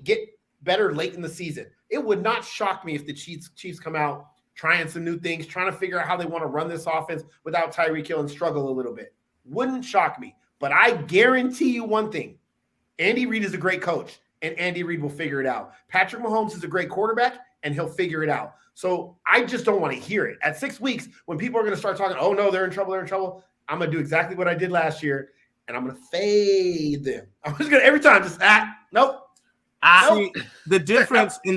S3: get better late in the season. It would not shock me if the Chiefs come out trying some new things, trying to figure out how they want to run this offense without Tyreek Hill and struggle a little bit. Wouldn't shock me. But I guarantee you one thing. Andy Reid is a great coach, and Andy Reid will figure it out. Patrick Mahomes is a great quarterback, and he'll figure it out. So I just don't want to hear it. At 6 weeks, when people are going to start talking, oh, no, they're in trouble, I'm going to do exactly what I did last year, and I'm going to fade them. I'm just going to every time just, nope.
S2: See, the difference in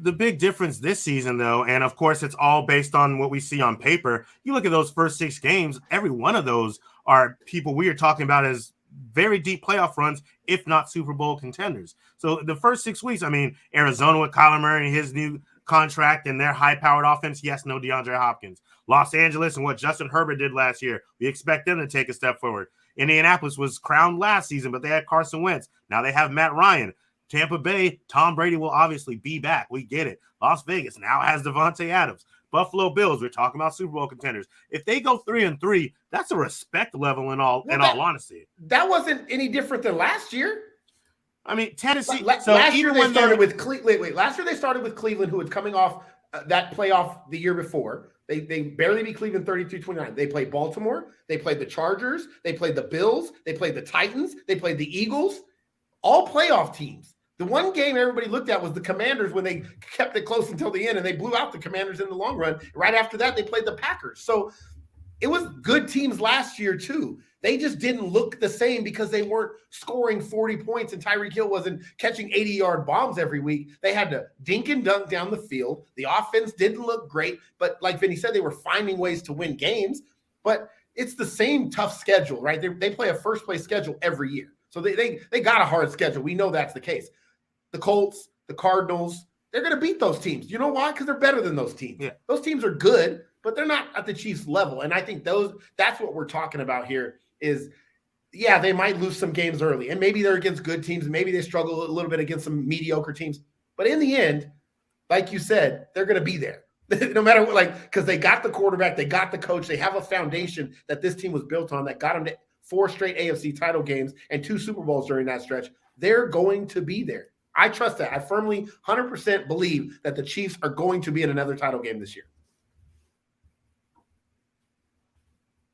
S2: the big difference this season, though, and of course it's all based on what we see on paper. You look at those first 6 games, every one of those are people we are talking about as very deep playoff runs, if not Super Bowl contenders. So the first 6 weeks, Arizona with Kyler Murray and his new contract and their high-powered offense, yes, no DeAndre Hopkins. Los Angeles and what Justin Herbert did last year, we expect them to take a step forward. Indianapolis was crowned last season, but they had Carson Wentz. Now they have Matt Ryan. Tampa Bay, Tom Brady will obviously be back. We get it. Las Vegas now has Devontae Adams. Buffalo Bills, we're talking about Super Bowl contenders. If they go 3-3, that's a respect level in all honesty.
S3: That wasn't any different than last year.
S2: Tennessee.
S3: Last year they started with Cleveland. Last year they started with Cleveland, who was coming off that playoff the year before. They barely beat Cleveland 32-29. They played Baltimore. They played the Chargers. They played the Bills. They played the Titans. They played the Eagles. All playoff teams. The one game everybody looked at was the Commanders when they kept it close until the end, and they blew out the Commanders in the long run. Right after that, they played the Packers. So it was good teams last year, too. They just didn't look the same because they weren't scoring 40 points and Tyreek Hill wasn't catching 80-yard bombs every week. They had to dink and dunk down the field. The offense didn't look great, but like Vinny said, they were finding ways to win games. But it's the same tough schedule, right? They play a first-place schedule every year. So they got a hard schedule. We know that's the case. The Colts, the Cardinals, they're going to beat those teams. You know why? Because they're better than those teams.
S2: Yeah.
S3: Those teams are good, but they're not at the Chiefs' level. And I think that's what we're talking about here is, yeah, they might lose some games early. And maybe they're against good teams. Maybe they struggle a little bit against some mediocre teams. But in the end, like you said, they're going to be there. No matter what, because they got the quarterback, they got the coach, they have a foundation that this team was built on that got them to 4 straight AFC title games and 2 Super Bowls during that stretch. They're going to be there. I trust that. I firmly 100% believe that the Chiefs are going to be in another title game this year.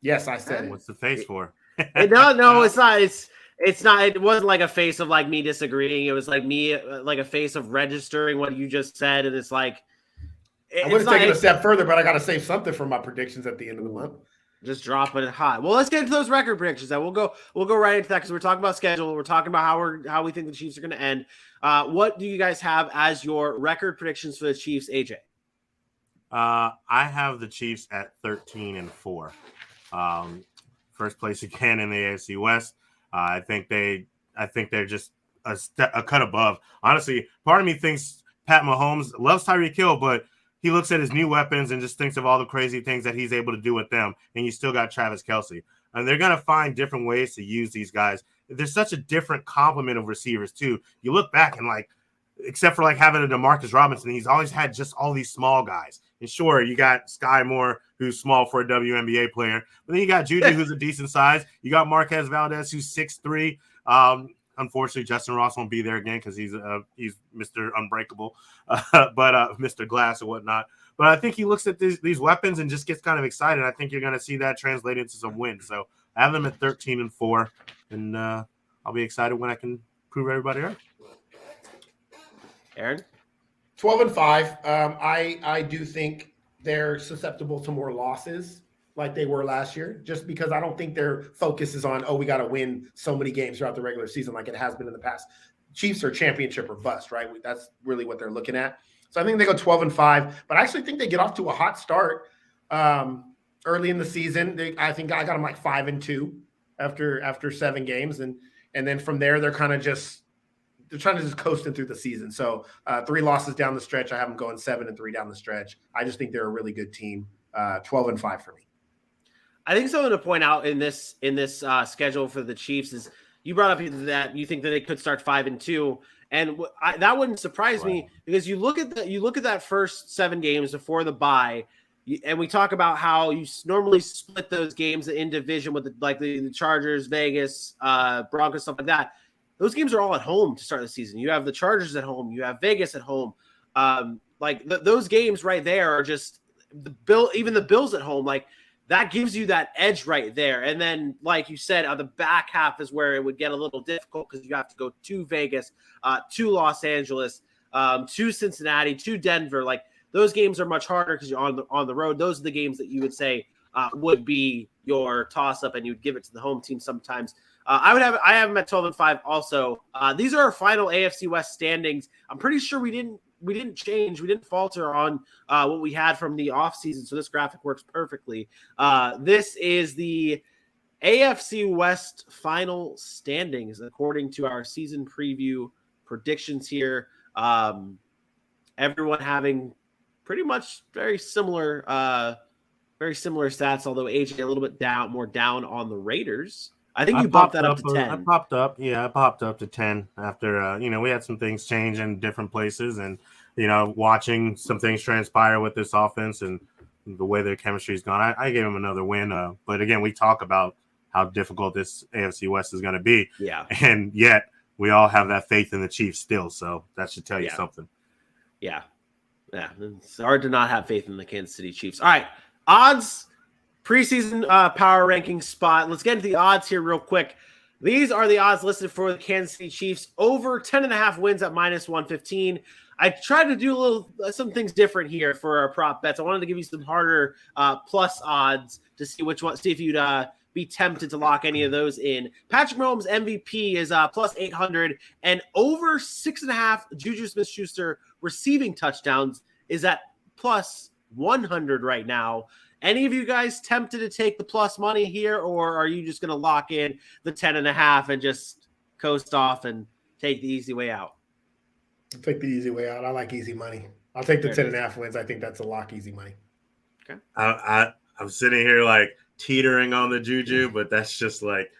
S3: Yes, I said.
S2: What's the face for?
S1: No, it's not. It's not. It wasn't like a face of like me disagreeing. It was like me, like a face of registering what you just said, and it's like.
S3: I would have taken a step further, but I got to save something for my predictions at the end of the month.
S1: Just dropping it hot. Well, let's get into those record predictions. We'll go right into that because we're talking about schedule. We're talking about how we think the Chiefs are going to end. What do you guys have as your record predictions for the Chiefs, AJ?
S2: I have the Chiefs at 13-4. First place again in the AFC West. I think they're just a cut above. Honestly, part of me thinks Pat Mahomes loves Tyreek Hill, but he looks at his new weapons and just thinks of all the crazy things that he's able to do with them. And you still got Travis Kelce. And they're going to find different ways to use these guys. There's such a different complement of receivers, too. You look back and, except for, having a DeMarcus Robinson, he's always had just all these small guys. And sure, you got Sky Moore, who's small for a WNBA player. But then you got Judy, who's a decent size. You got Marquez Valdez, who's 6'3". Unfortunately, Justin Ross won't be there again because he's Mr. Unbreakable, but Mr. Glass or whatnot. But I think he looks at these weapons and just gets kind of excited. I think you're going to see that translate into some wins. So I have them at 13-4, and I'll be excited when I can prove everybody right.
S1: Aaron?
S3: 12-5. I do think they're susceptible to more losses like they were last year, just because I don't think their focus is on, we got to win so many games throughout the regular season like it has been in the past. Chiefs are championship or bust, right? That's really what they're looking at. So I think they go 12-5, but I actually think they get off to a hot start early in the season. I think I got them like 5-2 after 7 games, and then from there they're trying to just coasting through the season. So 3 losses down the stretch. I have them going 7-3 down the stretch. I just think they're a really good team. 12-5 for me.
S1: I think something to point out in this schedule for the Chiefs is you brought up that you think that they could start 5-2, and that wouldn't surprise me, because you look at that first 7 games before the bye, and we talk about how you normally split those games in division with the Chargers, Vegas, Broncos, stuff like that. Those games are all at home to start the season. You have the Chargers at home, you have Vegas at home. Those games right there are just even the Bills at home. Like, that gives you that edge right there. And then, like you said, on the back half is where it would get a little difficult, because you have to go to Vegas, to Los Angeles, to Cincinnati, to Denver. Like, those games are much harder because you're on the road. Those are the games that you would say would be your toss-up, and you'd give it to the home team sometimes. I have them at 12-5 also. These are our final AFC West standings. I'm pretty sure we didn't change. We didn't falter on what we had from the offseason, so this graphic works perfectly. This is the AFC West final standings according to our season preview predictions here. Everyone having pretty much very similar stats, although AJ a little bit more down on the Raiders. I think you bumped that up to 10.
S2: I popped up to 10 after, we had some things change in different places, and, watching some things transpire with this offense and the way their chemistry's gone. I gave them another win. But again, we talk about how difficult this AFC West is going to be.
S1: Yeah.
S2: And yet we all have that faith in the Chiefs still. So that should tell you something.
S1: Yeah. Yeah. It's hard to not have faith in the Kansas City Chiefs. All right. Odds. Preseason power ranking spot. Let's get into the odds here real quick. These are the odds listed for the Kansas City Chiefs. Over 10.5 wins at -115. I tried to do some things different here for our prop bets. I wanted to give you some harder plus odds to see if you'd be tempted to lock any of those in. Patrick Mahomes MVP is +800, and over 6.5 Juju Smith-Schuster receiving touchdowns is at +100 right now. Any of you guys tempted to take the plus money here, or are you just going to lock in the 10.5 and just coast off and take the easy way out?
S3: I'll take the easy way out. I like easy money. I'll take the 10.5 wins. I think that's a lock, easy money.
S1: Okay.
S2: I'm sitting here like teetering on the Juju, but that's just like,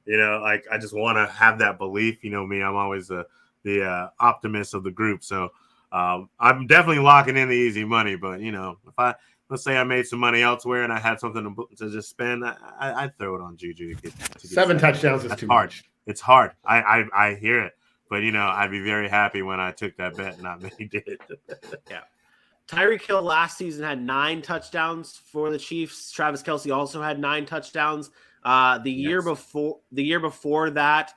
S2: I just want to have that belief. Me, I'm always the optimist of the group. So I'm definitely locking in the easy money. But, if let's say I made some money elsewhere and I had something to just spend, I'd throw it on Juju. To get
S3: 7 touchdowns is too much.
S2: It's hard. I hear it. But, I'd be very happy when I took that bet, not many did.
S1: Yeah. Tyreek Hill last season had 9 touchdowns for the Chiefs. Travis Kelce also had 9 touchdowns. The year before that,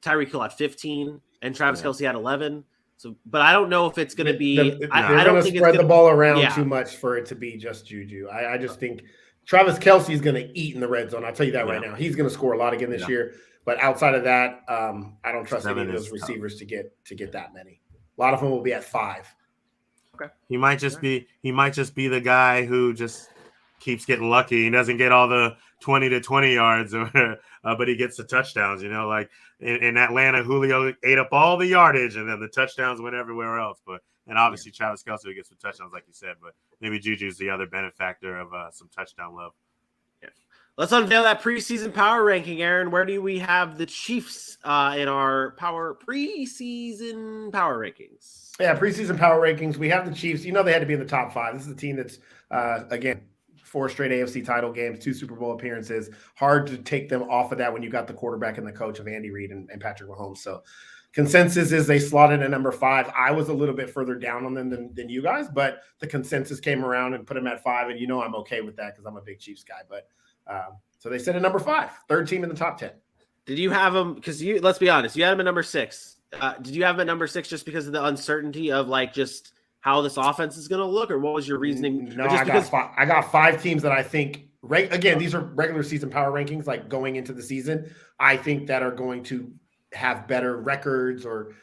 S1: Tyreek Hill had 15 and Travis Kelce had 11. So, but I don't know if it's going to be.
S3: I don't think spread the ball around too much for it to be just Juju. I just think Travis Kelce is going to eat in the red zone. I'll tell you that right now. He's going to score a lot again this year. But outside of that, I don't trust any of those receivers to get that many. A lot of them will be at 5.
S1: Okay.
S2: He might just be the guy who just keeps getting lucky. He doesn't get all the 20 to 20 yards, but he gets the touchdowns. Like in Atlanta, Julio ate up all the yardage, and then the touchdowns went everywhere else. And obviously Travis Kelce gets some touchdowns, like you said. But maybe Juju's the other benefactor of some touchdown love.
S1: Yeah. Let's unveil that preseason power ranking, Aaron. Where do we have the Chiefs in our preseason power rankings?
S3: Yeah, preseason power rankings. We have the Chiefs. They had to be in the top 5. This is a team that's, again, 4 straight AFC title games, 2 Super Bowl appearances. Hard to take them off of that when you got the quarterback and the coach of Andy Reid and Patrick Mahomes. So consensus is they slotted at number 5. I was a little bit further down on them than you guys, but the consensus came around and put them at 5. And I'm okay with that because I'm a big Chiefs guy. But so they said at number 5, third team in the top 10.
S1: Did you have them? Because let's be honest, you had them at number 6. Did you have him at number 6 just because of the uncertainty of like just how this offense is going to look, or what was your reasoning?
S3: No, I got 5 teams that I think. Again, these are regular season power rankings, like going into the season. I think that are going to have better records or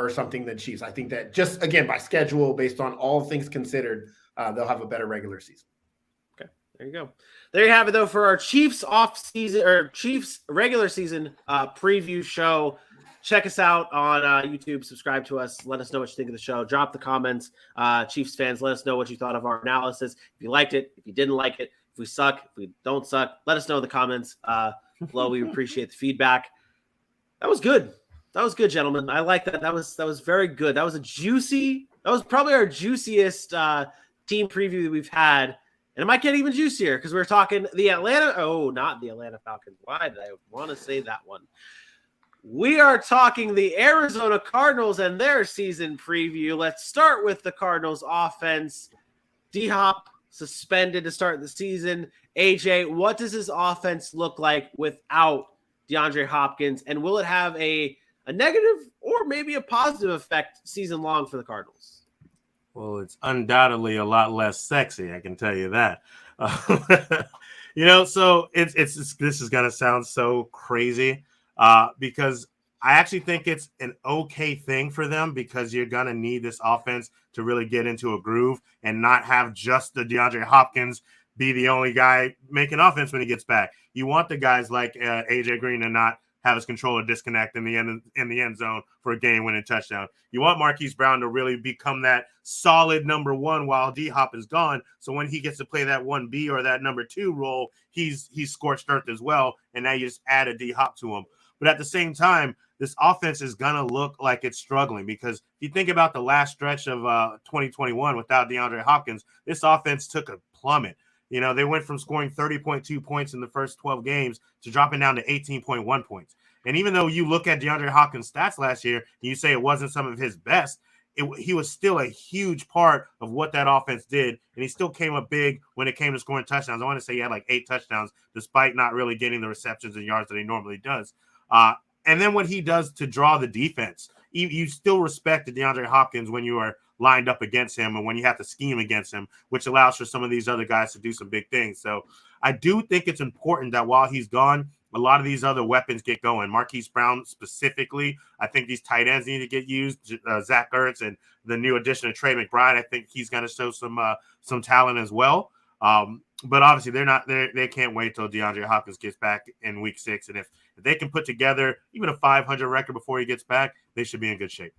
S3: something than Chiefs. I think that just again by schedule, based on all things considered, they'll have a better regular season.
S1: Okay, there you go. There you have it, though, for our Chiefs Chiefs regular season preview show. Check us out on YouTube. Subscribe to us. Let us know what you think of the show. Drop the comments. Chiefs fans, let us know what you thought of our analysis. If you liked it, if you didn't like it, if we suck, if we don't suck, let us know in the comments below. We appreciate the feedback. That was good. That was good, gentlemen. I like that. That was very good. That was probably our juiciest team preview that we've had. And it might get even juicier because we're talking not the Atlanta Falcons. Why did I want to say that one? We are talking the Arizona Cardinals and their season preview. Let's start with the Cardinals offense. D-Hop suspended to start the season. AJ, what does his offense look like without DeAndre Hopkins? And will it have a negative or maybe a positive effect season long for the Cardinals?
S2: Well, it's undoubtedly a lot less sexy, I can tell you that. So this is going to sound so crazy because I actually think it's an okay thing for them because you're going to need this offense to really get into a groove and not have just the DeAndre Hopkins be the only guy making offense when he gets back. You want the guys like AJ Green to not have his controller disconnect in the end zone for a game-winning touchdown. You want Marquise Brown to really become that solid number 1 while D-Hop is gone. So when he gets to play that 1B or that number 2 role, he's scorched earth as well. And now you just add a D-Hop to him. But at the same time, this offense is going to look like it's struggling because if you think about the last stretch of 2021 without DeAndre Hopkins, this offense took a plummet. They went from scoring 30.2 points in the first 12 games to dropping down to 18.1 points. And even though you look at DeAndre Hopkins' stats last year and you say it wasn't some of his best, he was still a huge part of what that offense did. And he still came up big when it came to scoring touchdowns. I want to say he had like 8 touchdowns despite not really getting the receptions and yards that he normally does. And then what he does to draw the defense, you still respect the DeAndre Hopkins when you are lined up against him and when you have to scheme against him, which allows for some of these other guys to do some big things. So I do think it's important that while he's gone, a lot of these other weapons get going. Marquise Brown specifically, I think these tight ends need to get used. Zach Ertz and the new addition of Trey McBride, I think he's going to show some talent as well. But obviously they can't wait till DeAndre Hopkins gets back in week 6. And if they can put together even a 500 record before he gets back, they should be in good shape.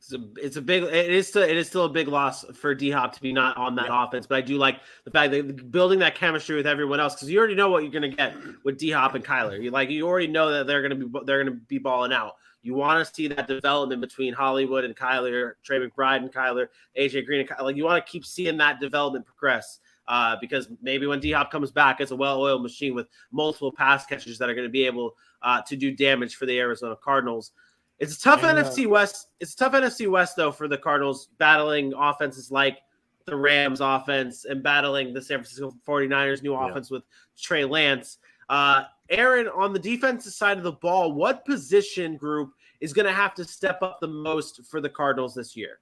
S1: It is still a big loss for D-Hop to be not on that offense, but I do like the fact that building that chemistry with everyone else because you already know what you're going to get with D-Hop and Kyler. You already know that they're going to be balling out. You want to see that development between Hollywood and Kyler, Trey McBride and Kyler, AJ Green and Kyler. You want to keep seeing that development progress because maybe when D-Hop comes back as a well-oiled machine with multiple pass catchers that are going to be able to do damage for the Arizona Cardinals. It's a tough NFC West. It's a tough NFC West, though, for the Cardinals battling offenses like the Rams offense and battling the San Francisco 49ers new offense with Trey Lance. Aaron, on the defensive side of the ball, what position group is going to have to step up the most for the Cardinals this year?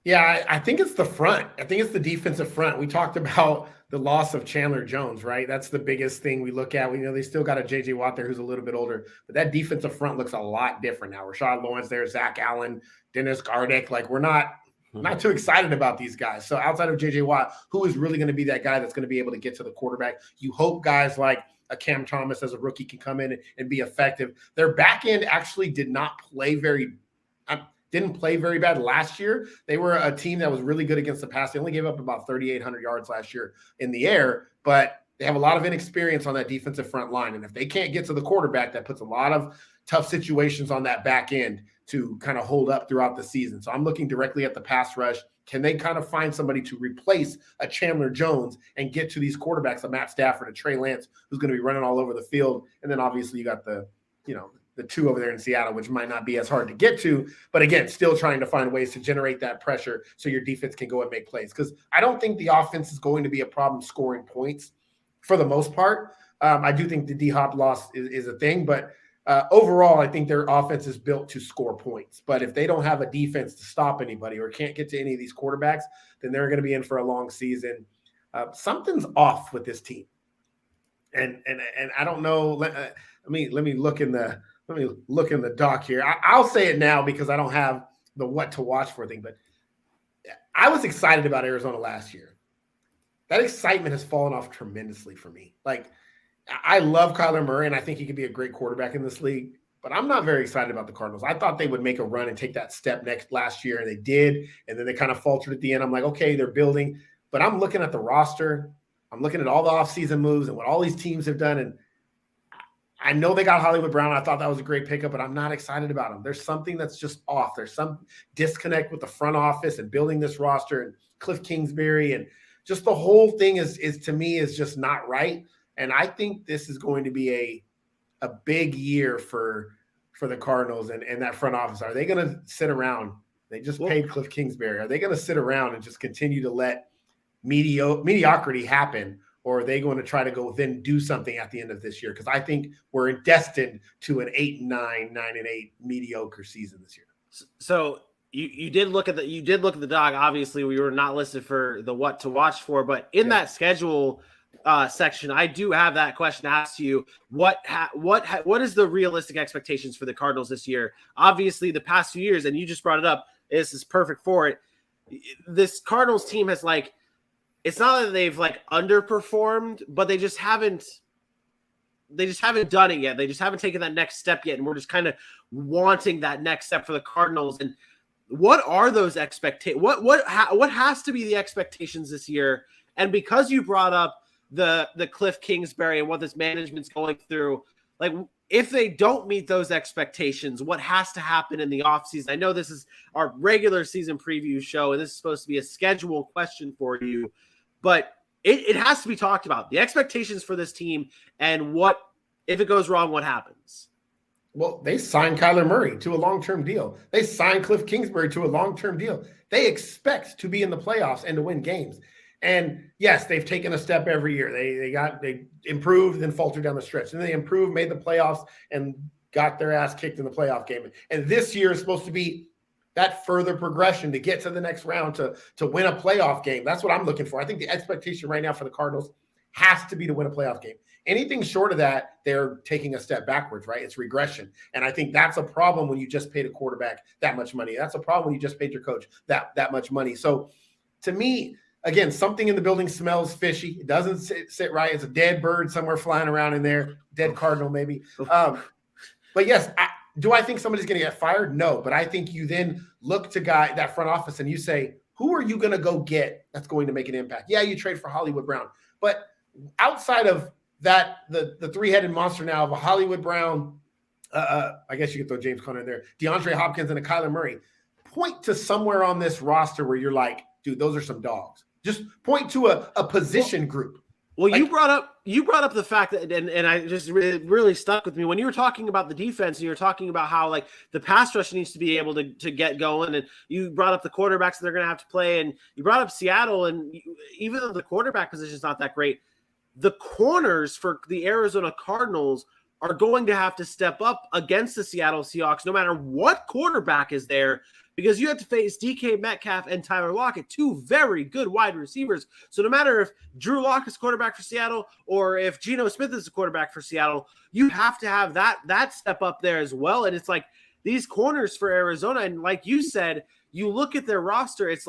S3: Yeah, I think it's the front. I think it's the defensive front. We talked about the loss of Chandler Jones, right? That's the biggest thing we look at. They still got a J.J. Watt there who's a little bit older, but that defensive front looks a lot different now. Rashad Lawrence there, Zach Allen, Dennis Gardeck. Like we're not too excited about these guys. So outside of J.J. Watt, who is really going to be that guy that's going to be able to get to the quarterback? You hope guys like a Cam Thomas as a rookie can come in and be effective. Their back end actually didn't play very bad last year. They were a team that was really good against the pass. They only gave up about 3,800 yards last year in the air, but they have a lot of inexperience on that defensive front line. And if they can't get to the quarterback, that puts a lot of tough situations on that back end to kind of hold up throughout the season. So I'm looking directly at the pass rush. Can they kind of find somebody to replace a Chandler Jones and get to these quarterbacks, a Matt Stafford, a Trey Lance, who's going to be running all over the field? And then obviously you got the 2 over there in Seattle, which might not be as hard to get to, but again, still trying to find ways to generate that pressure so your defense can go and make plays. Because I don't think the offense is going to be a problem scoring points for the most part. I do think the D-Hop loss is a thing, but overall, I think their offense is built to score points. But if they don't have a defense to stop anybody or can't get to any of these quarterbacks, then they're going to be in for a long season. Something's off with this team, and I don't know. Let me look in the doc here. I'll say it now because I don't have the what to watch for thing. But I was excited about Arizona last year. That excitement has fallen off tremendously for me. Like, I love Kyler Murray, and I think he could be a great quarterback in this league. But I'm not very excited about the Cardinals. I thought they would make a run and take that step last year, and they did. And then they kind of faltered at the end. I'm like, okay, they're building. But I'm looking at the roster. I'm looking at all the offseason moves and what all these teams have done. And I know they got Hollywood Brown. I thought that was a great pickup, but I'm not excited about him. There's something that's just off. There's some disconnect with the front office and building this roster and Cliff Kingsbury. And just the whole thing is to me is just not right. And I think this is going to be a big year for the Cardinals and that front office. Are they going to sit around? They just paid Cliff Kingsbury. Are they going to sit around and just continue to let mediocrity happen? Or are they going to try to go then do something at the end of this year? Because I think we're destined to an 8-9, 9-8 mediocre season this year.
S1: So you did look at the dog. Obviously, we were not listed for the what to watch for, but in that schedule section, I do have that question asked to you. What is the realistic expectations for the Cardinals this year? Obviously, the past few years, and you just brought it up, this is perfect for it. This Cardinals team has it's not that they've underperformed, but they just haven't done it yet. They just haven't taken that next step yet. And we're just kind of wanting that next step for the Cardinals. And what are those expectations? What has to be the expectations this year? And because you brought up the Cliff Kingsbury and what this management's going through, if they don't meet those expectations, what has to happen in the offseason? I know this is our regular season preview show, and this is supposed to be a schedule question for you, but it has to be talked about. The expectations for this team and what, if it goes wrong, what happens?
S3: Well, they signed Kyler Murray to a long-term deal. They signed Cliff Kingsbury to a long-term deal. They expect to be in the playoffs and to win games. And yes, they've taken a step every year. They improved, then faltered down the stretch. And then they improved, made the playoffs, and got their ass kicked in the playoff game. And this year is supposed to be that further progression to get to the next round to win a playoff game. That's what I'm looking for. I think the expectation right now for the Cardinals has to be to win a playoff game. Anything short of that, they're taking a step backwards, right? It's regression. And I think that's a problem when you just paid a quarterback that much money. That's a problem when you just paid your coach that much money. So to me, again, something in the building smells fishy. It doesn't sit right. It's a dead bird somewhere flying around in there, dead cardinal maybe. But yes, do I think somebody's going to get fired? No, but I think you then look to that front office and you say, who are you going to go get that's going to make an impact? Yeah, you trade for Hollywood Brown. But outside of that, the three-headed monster now of a Hollywood Brown, I guess you could throw James Conner in there, DeAndre Hopkins and a Kyler Murray, point to somewhere on this roster where you're like, dude, those are some dogs. Just point to a position group.
S1: Well, you brought up the fact that, and I just really stuck with me when you were talking about the defense and you were talking about how the pass rush needs to be able to get going, and you brought up the quarterbacks that they're going to have to play, and you brought up Seattle, and even though the quarterback position is not that great, the corners for the Arizona Cardinals are going to have to step up against the Seattle Seahawks, no matter what quarterback is there, because you have to face DK Metcalf and Tyler Lockett, two very good wide receivers. So no matter if Drew Lock is quarterback for Seattle or if Geno Smith is the quarterback for Seattle, you have to have that step up there as well. And it's these corners for Arizona, and like you said, you look at their roster, it's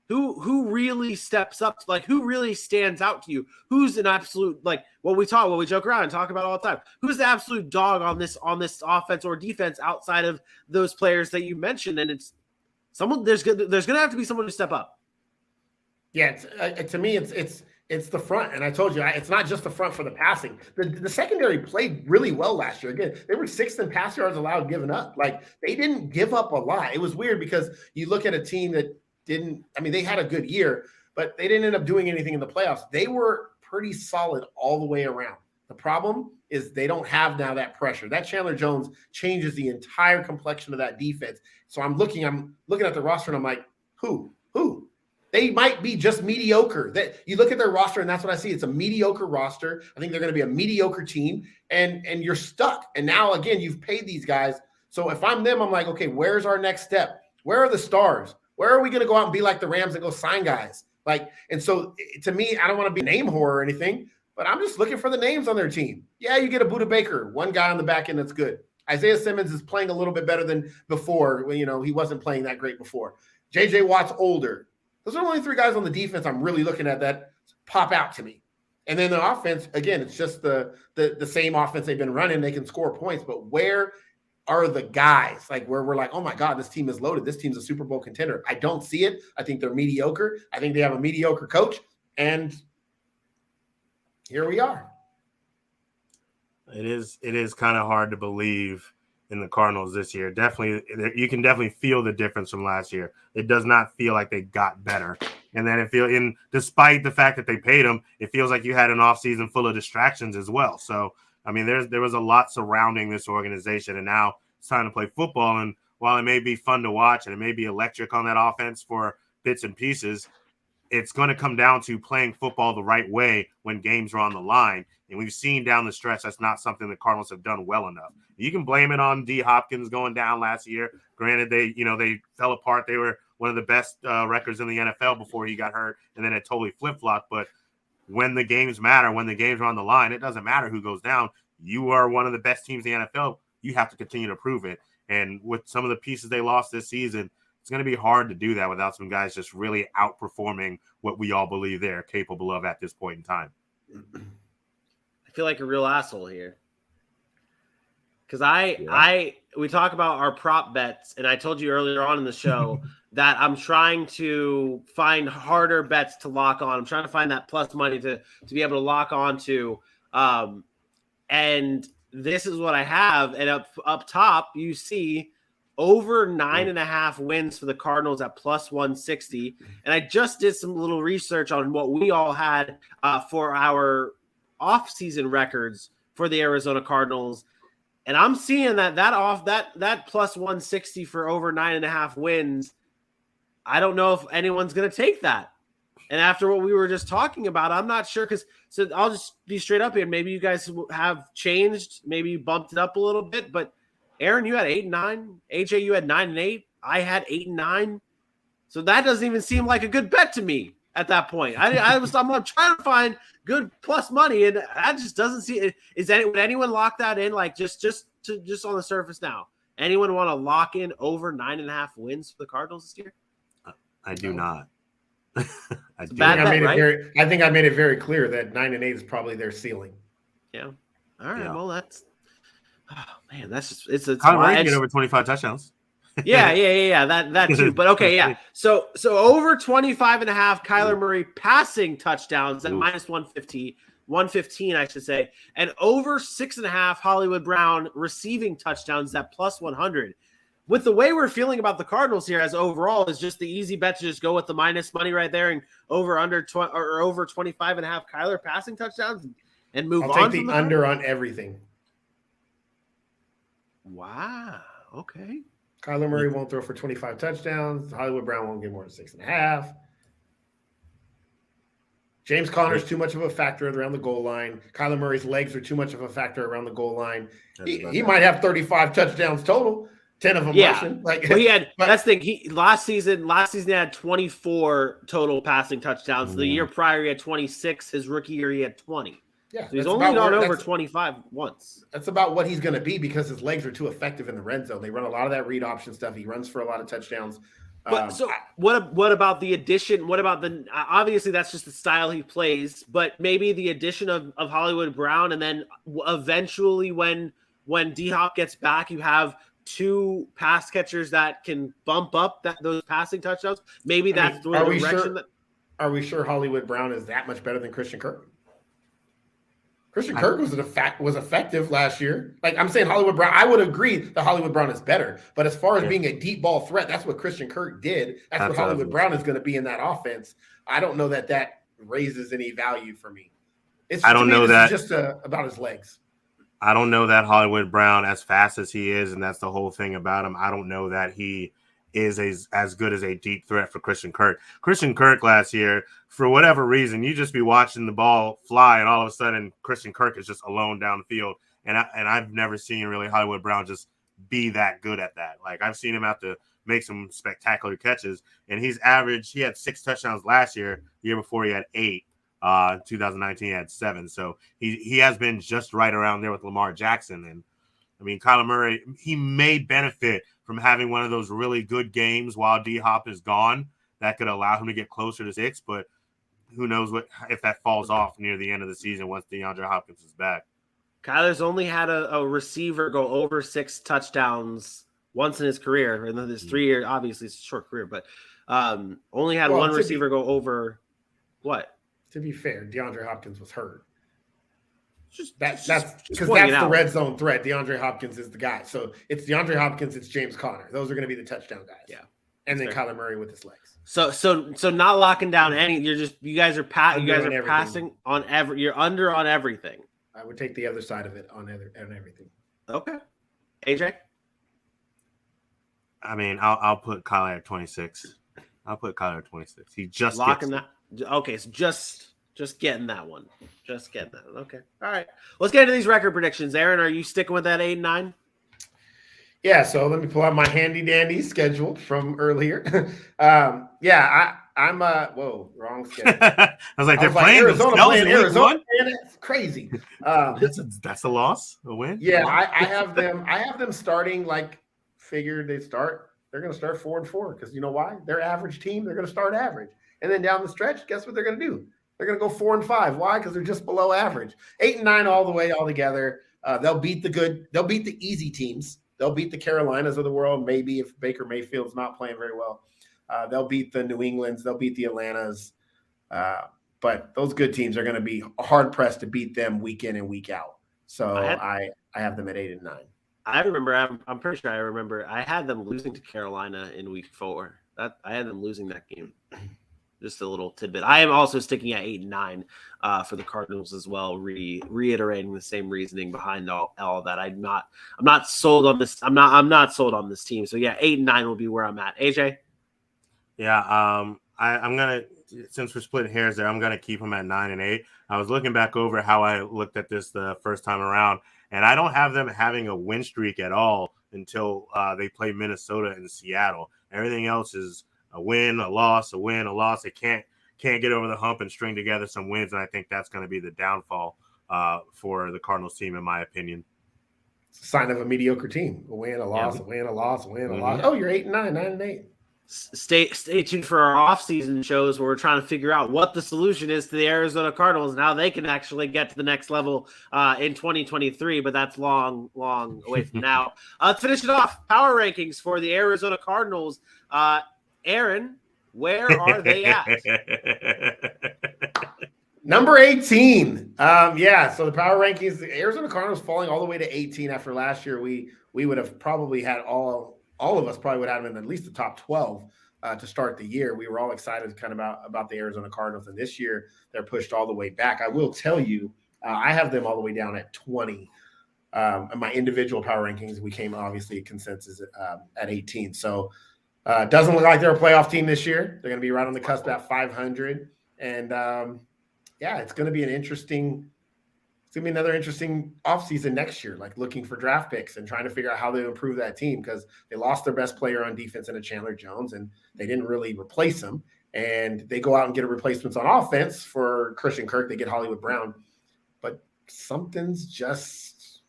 S1: who really steps up, who really stands out to you? Who's an absolute, what we joke around and talk about all the time. Who's the absolute dog on this offense or defense outside of those players that you mentioned? And it's someone. There's going to have to be someone to step up.
S3: Yeah, to me, it's the front, and I told you it's not just the front for the passing. The secondary played really well last year. Again, they were 6th in pass yards allowed given up. They didn't give up a lot. It was weird because you look at a team that they had a good year, but they didn't end up doing anything in the playoffs. They were pretty solid all the way around. The problem is they don't have now that pressure. That Chandler Jones changes the entire complexion of that defense. So I'm looking at the roster and I'm like, who? They might be just mediocre. That you look at their roster, and that's what I see. It's a mediocre roster. I think they're going to be a mediocre team, and you're stuck. And now, again, you've paid these guys. So if I'm them, I'm like, okay, where's our next step? Where are the stars? Where are we going to go out and be like the Rams and go sign guys? Like, and so to me, I don't want to be a name whore or anything, but I'm just looking for the names on their team. Yeah, you get a Budda Baker, one guy on the back end that's good. Isaiah Simmons is playing a little bit better than before. When, he wasn't playing that great before. J.J. Watt's older. Those are only 3 guys on the defense I'm really looking at that pop out to me. And then the offense, again, it's just the same offense they've been running. They can score points, but where are the guys like where we're like, oh my God, this team is loaded. This team's a Super Bowl contender. I don't see it. I think they're mediocre. I think they have a mediocre coach. And here we are.
S2: It is kind of hard to believe in the Cardinals this year. Definitely, you can definitely feel the difference from last year. It does not feel like they got better. And then despite the fact that they paid them, it feels like you had an offseason full of distractions as well. So, I mean, there was a lot surrounding this organization, and now it's time to play football. And while it may be fun to watch and it may be electric on that offense for bits and pieces, it's going to come down to playing football the right way when games are on the line. And we've seen down the stretch that's not something the Cardinals have done well enough. You can blame it on D. Hopkins going down last year. Granted, they fell apart. They were one of the best records in the NFL before he got hurt, and then it totally flip-flopped. But when the games matter, when the games are on the line, it doesn't matter who goes down. You are one of the best teams in the NFL. You have to continue to prove it. And with some of the pieces they lost this season, it's going to be hard to do that without some guys just really outperforming what we all believe they're capable of at this point in time.
S1: I feel like a real asshole here. Because we talk about our prop bets, and I told you earlier on in the show that I'm trying to find harder bets to lock on. I'm trying to find that plus money to be able to lock on to. And this is what I have. And up top, you see over 9.5 wins for the Cardinals at plus 160. And I just did some little research on what we all had for our off-season records for the Arizona Cardinals. And I'm seeing that plus 160 for over 9.5 wins. I don't know if anyone's going to take that. And after what we were just talking about, I'm not sure so I'll just be straight up here. Maybe you guys have changed. Maybe you bumped it up a little bit. But Aaron, you had 8-9. AJ, you had 9-8. I had 8-9. So that doesn't even seem like a good bet to me at that point. I'm trying to find good plus money, and that just doesn't see. Would anyone lock that in? Like just on the surface now, anyone want to lock in over 9.5 wins for the Cardinals this year?
S2: I do not.
S3: I think I made it very clear that 9-8 is probably their ceiling.
S1: Yeah. All right. Yeah. Well, that's it's
S2: Conrad get over 25 touchdowns.
S1: Yeah. That too. But okay, yeah. So over 25.5 Kyler Murray passing touchdowns at minus 115, I should say, and over 6.5 Hollywood Brown receiving touchdowns at plus 100. With the way we're feeling about the Cardinals here as overall is just the easy bet to just go with the minus money right there and over 25.5 Kyler passing touchdowns and move on.
S3: I'll take the under on everything.
S1: Wow. Okay.
S3: Kyler Murray won't throw for 25 touchdowns. Hollywood Brown won't get more than 6.5. James Conner's too much of a factor around the goal line. Kyler Murray's legs are too much of a factor around the goal line. He might have 35 touchdowns total. 10 of them rushing.
S1: That's the thing. Last season he had 24 total passing touchdowns. Mm. The year prior he had 26. His rookie year he had 20. Yeah, so he's only gone over 25 once.
S3: That's about what he's going to be because his legs are too effective in the red zone. They run a lot of that read option stuff. He runs for a lot of touchdowns.
S1: But what about the addition? What about obviously that's just the style he plays, but maybe the addition of Hollywood Brown, and then eventually when D-Hop gets back, you have 2 pass catchers that can bump up those passing touchdowns. Maybe that's the direction.
S3: Are we sure Hollywood Brown is that much better than Christian Kirk? Christian Kirk was effective last year. Like I'm saying, Hollywood Brown. I would agree that Hollywood Brown is better, but as far as being a deep ball threat, that's what Christian Kirk did. That's what Hollywood Brown is going to be in that offense. I don't know that raises any value for me. It's just about his legs.
S2: I don't know that Hollywood Brown, as fast as he is, and that's the whole thing about him, I don't know that he is as good as a deep threat for Christian Kirk. Christian Kirk last year, for whatever reason, you just be watching the ball fly, and all of a sudden Christian Kirk is just alone down the field. And I've never seen really Hollywood Brown just be that good at that. Like, I've seen him have to make some spectacular catches, and he had 6 touchdowns last year. The year before he had 8. 2019 he had 7. So he has been just right around there with Lamar Jackson. And I mean, Kyler Murray, he may benefit from having one of those really good games while D-Hop is gone. That could allow him to get closer to 6, but who knows if that falls off near the end of the season once DeAndre Hopkins is back.
S1: Kyler's only had a receiver go over 6 touchdowns once in his career, and then this 3 year, obviously it's a short career, but only had one receiver go over what?
S3: To be fair, DeAndre Hopkins was hurt. That's because
S1: pointing
S3: that's
S1: it
S3: the
S1: out.
S3: red zone threat. DeAndre Hopkins is the guy. So it's DeAndre Hopkins, it's James Conner. Those are going to be the touchdown guys.
S1: Yeah.
S3: And then
S1: fair.
S3: Kyler Murray with his legs.
S1: So not locking down any. You guys are
S3: Everything.
S1: passing on you're under on everything.
S3: I would take the other side of it on everything.
S1: Okay. AJ?
S2: I mean, I'll put Kyler at 26. I'll put Kyler at 26. He just
S1: Locking
S2: gets
S1: that. Okay, so just getting that one. Just getting that one. Okay. All right. Let's get into these record predictions. Aaron, are you sticking with that 8-9?
S3: Yeah, so let me pull out my handy dandy schedule from earlier. I'm whoa, wrong schedule.
S2: I was like, they're playing
S3: Arizona
S2: playing
S3: Arizona. Man, it's crazy.
S2: That's a loss, a win.
S3: Yeah, I have them starting like figured they're going to start 4-4 because you know why? Their average team, they're going to start average. And then down the stretch, guess what they're going to do? They're going to go 4-5. Why? Because they're just below average. 8-9 all the way all together. They'll beat the easy teams. They'll beat the Carolinas of the world. Maybe if Baker Mayfield's not playing very well, they'll beat the New Englands. They'll beat the Atlantas. But those good teams are going to be hard pressed to beat them week in and week out. So I have them at 8-9.
S1: I remember. I'm pretty sure I remember. I had them losing to Carolina in week 4. I had them losing that game. Just a little tidbit. I am also sticking at 8-9 for the Cardinals as well, reiterating the same reasoning behind all that. I'm not sold on this. I'm not sold on this team. So yeah, 8-9 will be where I'm at. AJ?
S2: Yeah, I'm gonna, since we're splitting hairs there, I'm gonna keep them at 9-8. I was looking back over how I looked at this the first time around, and I don't have them having a win streak at all until they play Minnesota and Seattle. Everything else is a win, a loss, a win, a loss. They can't get over the hump and string together some wins, and I think that's going to be the downfall for the Cardinals team, in my opinion.
S3: It's a sign of a mediocre team. A win, a loss, a win, a loss, a win, a loss. Oh, you're 8-9, 9-8.
S1: Stay tuned for our off-season shows where we're trying to figure out what the solution is to the Arizona Cardinals and how they can actually get to the next level in 2023, but that's long away from now. Let's finish it off. Power rankings for the Arizona Cardinals. Aaron, where are they at?
S3: Number 18. So the power rankings, the Arizona Cardinals falling all the way to 18 after last year. We would have probably had all of us probably would have them in at least the top 12 to start the year. We were all excited kind of about the Arizona Cardinals, and this year they're pushed all the way back. I will tell you, I have them all the way down at 20. In my individual power rankings, we came obviously a consensus at 18. So doesn't look like they're a playoff team this year. They're going to be right on the cusp at 500. And it's going to be another interesting offseason next year, like looking for draft picks and trying to figure out how to improve that team because they lost their best player on defense in Chandler Jones and they didn't really replace him. And they go out and get a replacements on offense for Christian Kirk. They get Hollywood Brown, but something's just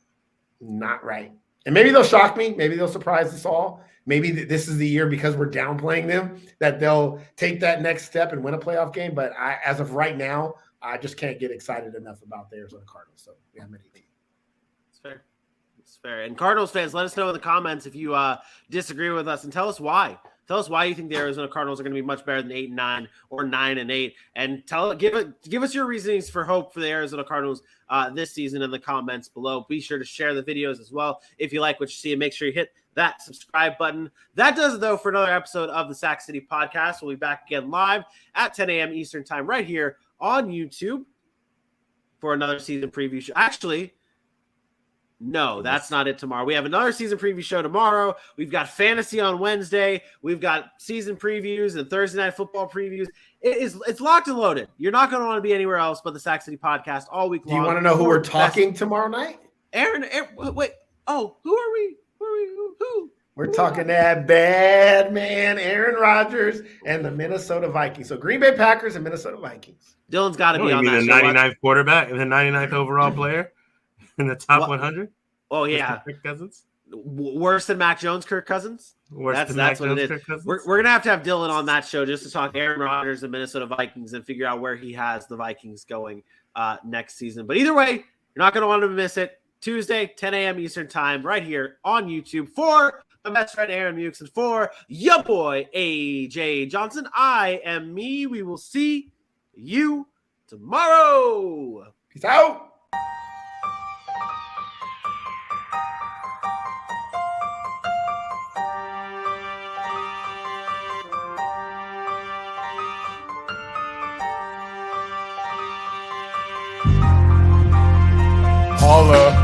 S3: not right. And maybe they'll shock me. Maybe they'll surprise us all. Maybe this is the year because we're downplaying them that they'll take that next step and win a playoff game. But as of right now, I just can't get excited enough about the Arizona Cardinals. So we have 18.
S1: It's fair. It's fair. And Cardinals fans, let us know in the comments if you disagree with us and tell us why. Tell us why you think the Arizona Cardinals are going to be much better than 8-9 or 9-8, and give us your reasonings for hope for the Arizona Cardinals this season in the comments below. Be sure to share the videos as well if you like what you see, and make sure you hit that subscribe button. That does it though for another episode of the Sac City Podcast. We'll be back again live at 10 a.m. Eastern Time right here on YouTube for another season preview show. Actually, No, that's not it tomorrow. We have another season preview show tomorrow. We've got fantasy on Wednesday. We've got season previews and Thursday night football previews. It's locked and loaded. You're not going to want to be anywhere else but the Sac City podcast all week long.
S3: Do you want to know who we're talking tomorrow night?
S1: Aaron, wait. Oh, who are we? Who?
S3: We're talking that bad man, Aaron Rodgers, and the Minnesota Vikings. So Green Bay Packers and Minnesota Vikings.
S1: Dylan's got to be on that
S2: show. The 99th quarterback and the 99th overall player in the top 100?
S1: Oh, yeah.
S2: Kirk Cousins?
S1: Worse than Mac Jones, Kirk Cousins? That's what it is. We're going to have Dylan on that show just to talk Aaron Rodgers and Minnesota Vikings and figure out where he has the Vikings going next season. But either way, you're not going to want to miss it. Tuesday, 10 a.m. Eastern time, right here on YouTube for my best friend Aaron Mukes and for your boy AJ Johnson. I am me. We will see you tomorrow.
S3: Peace out.
S6: Holla.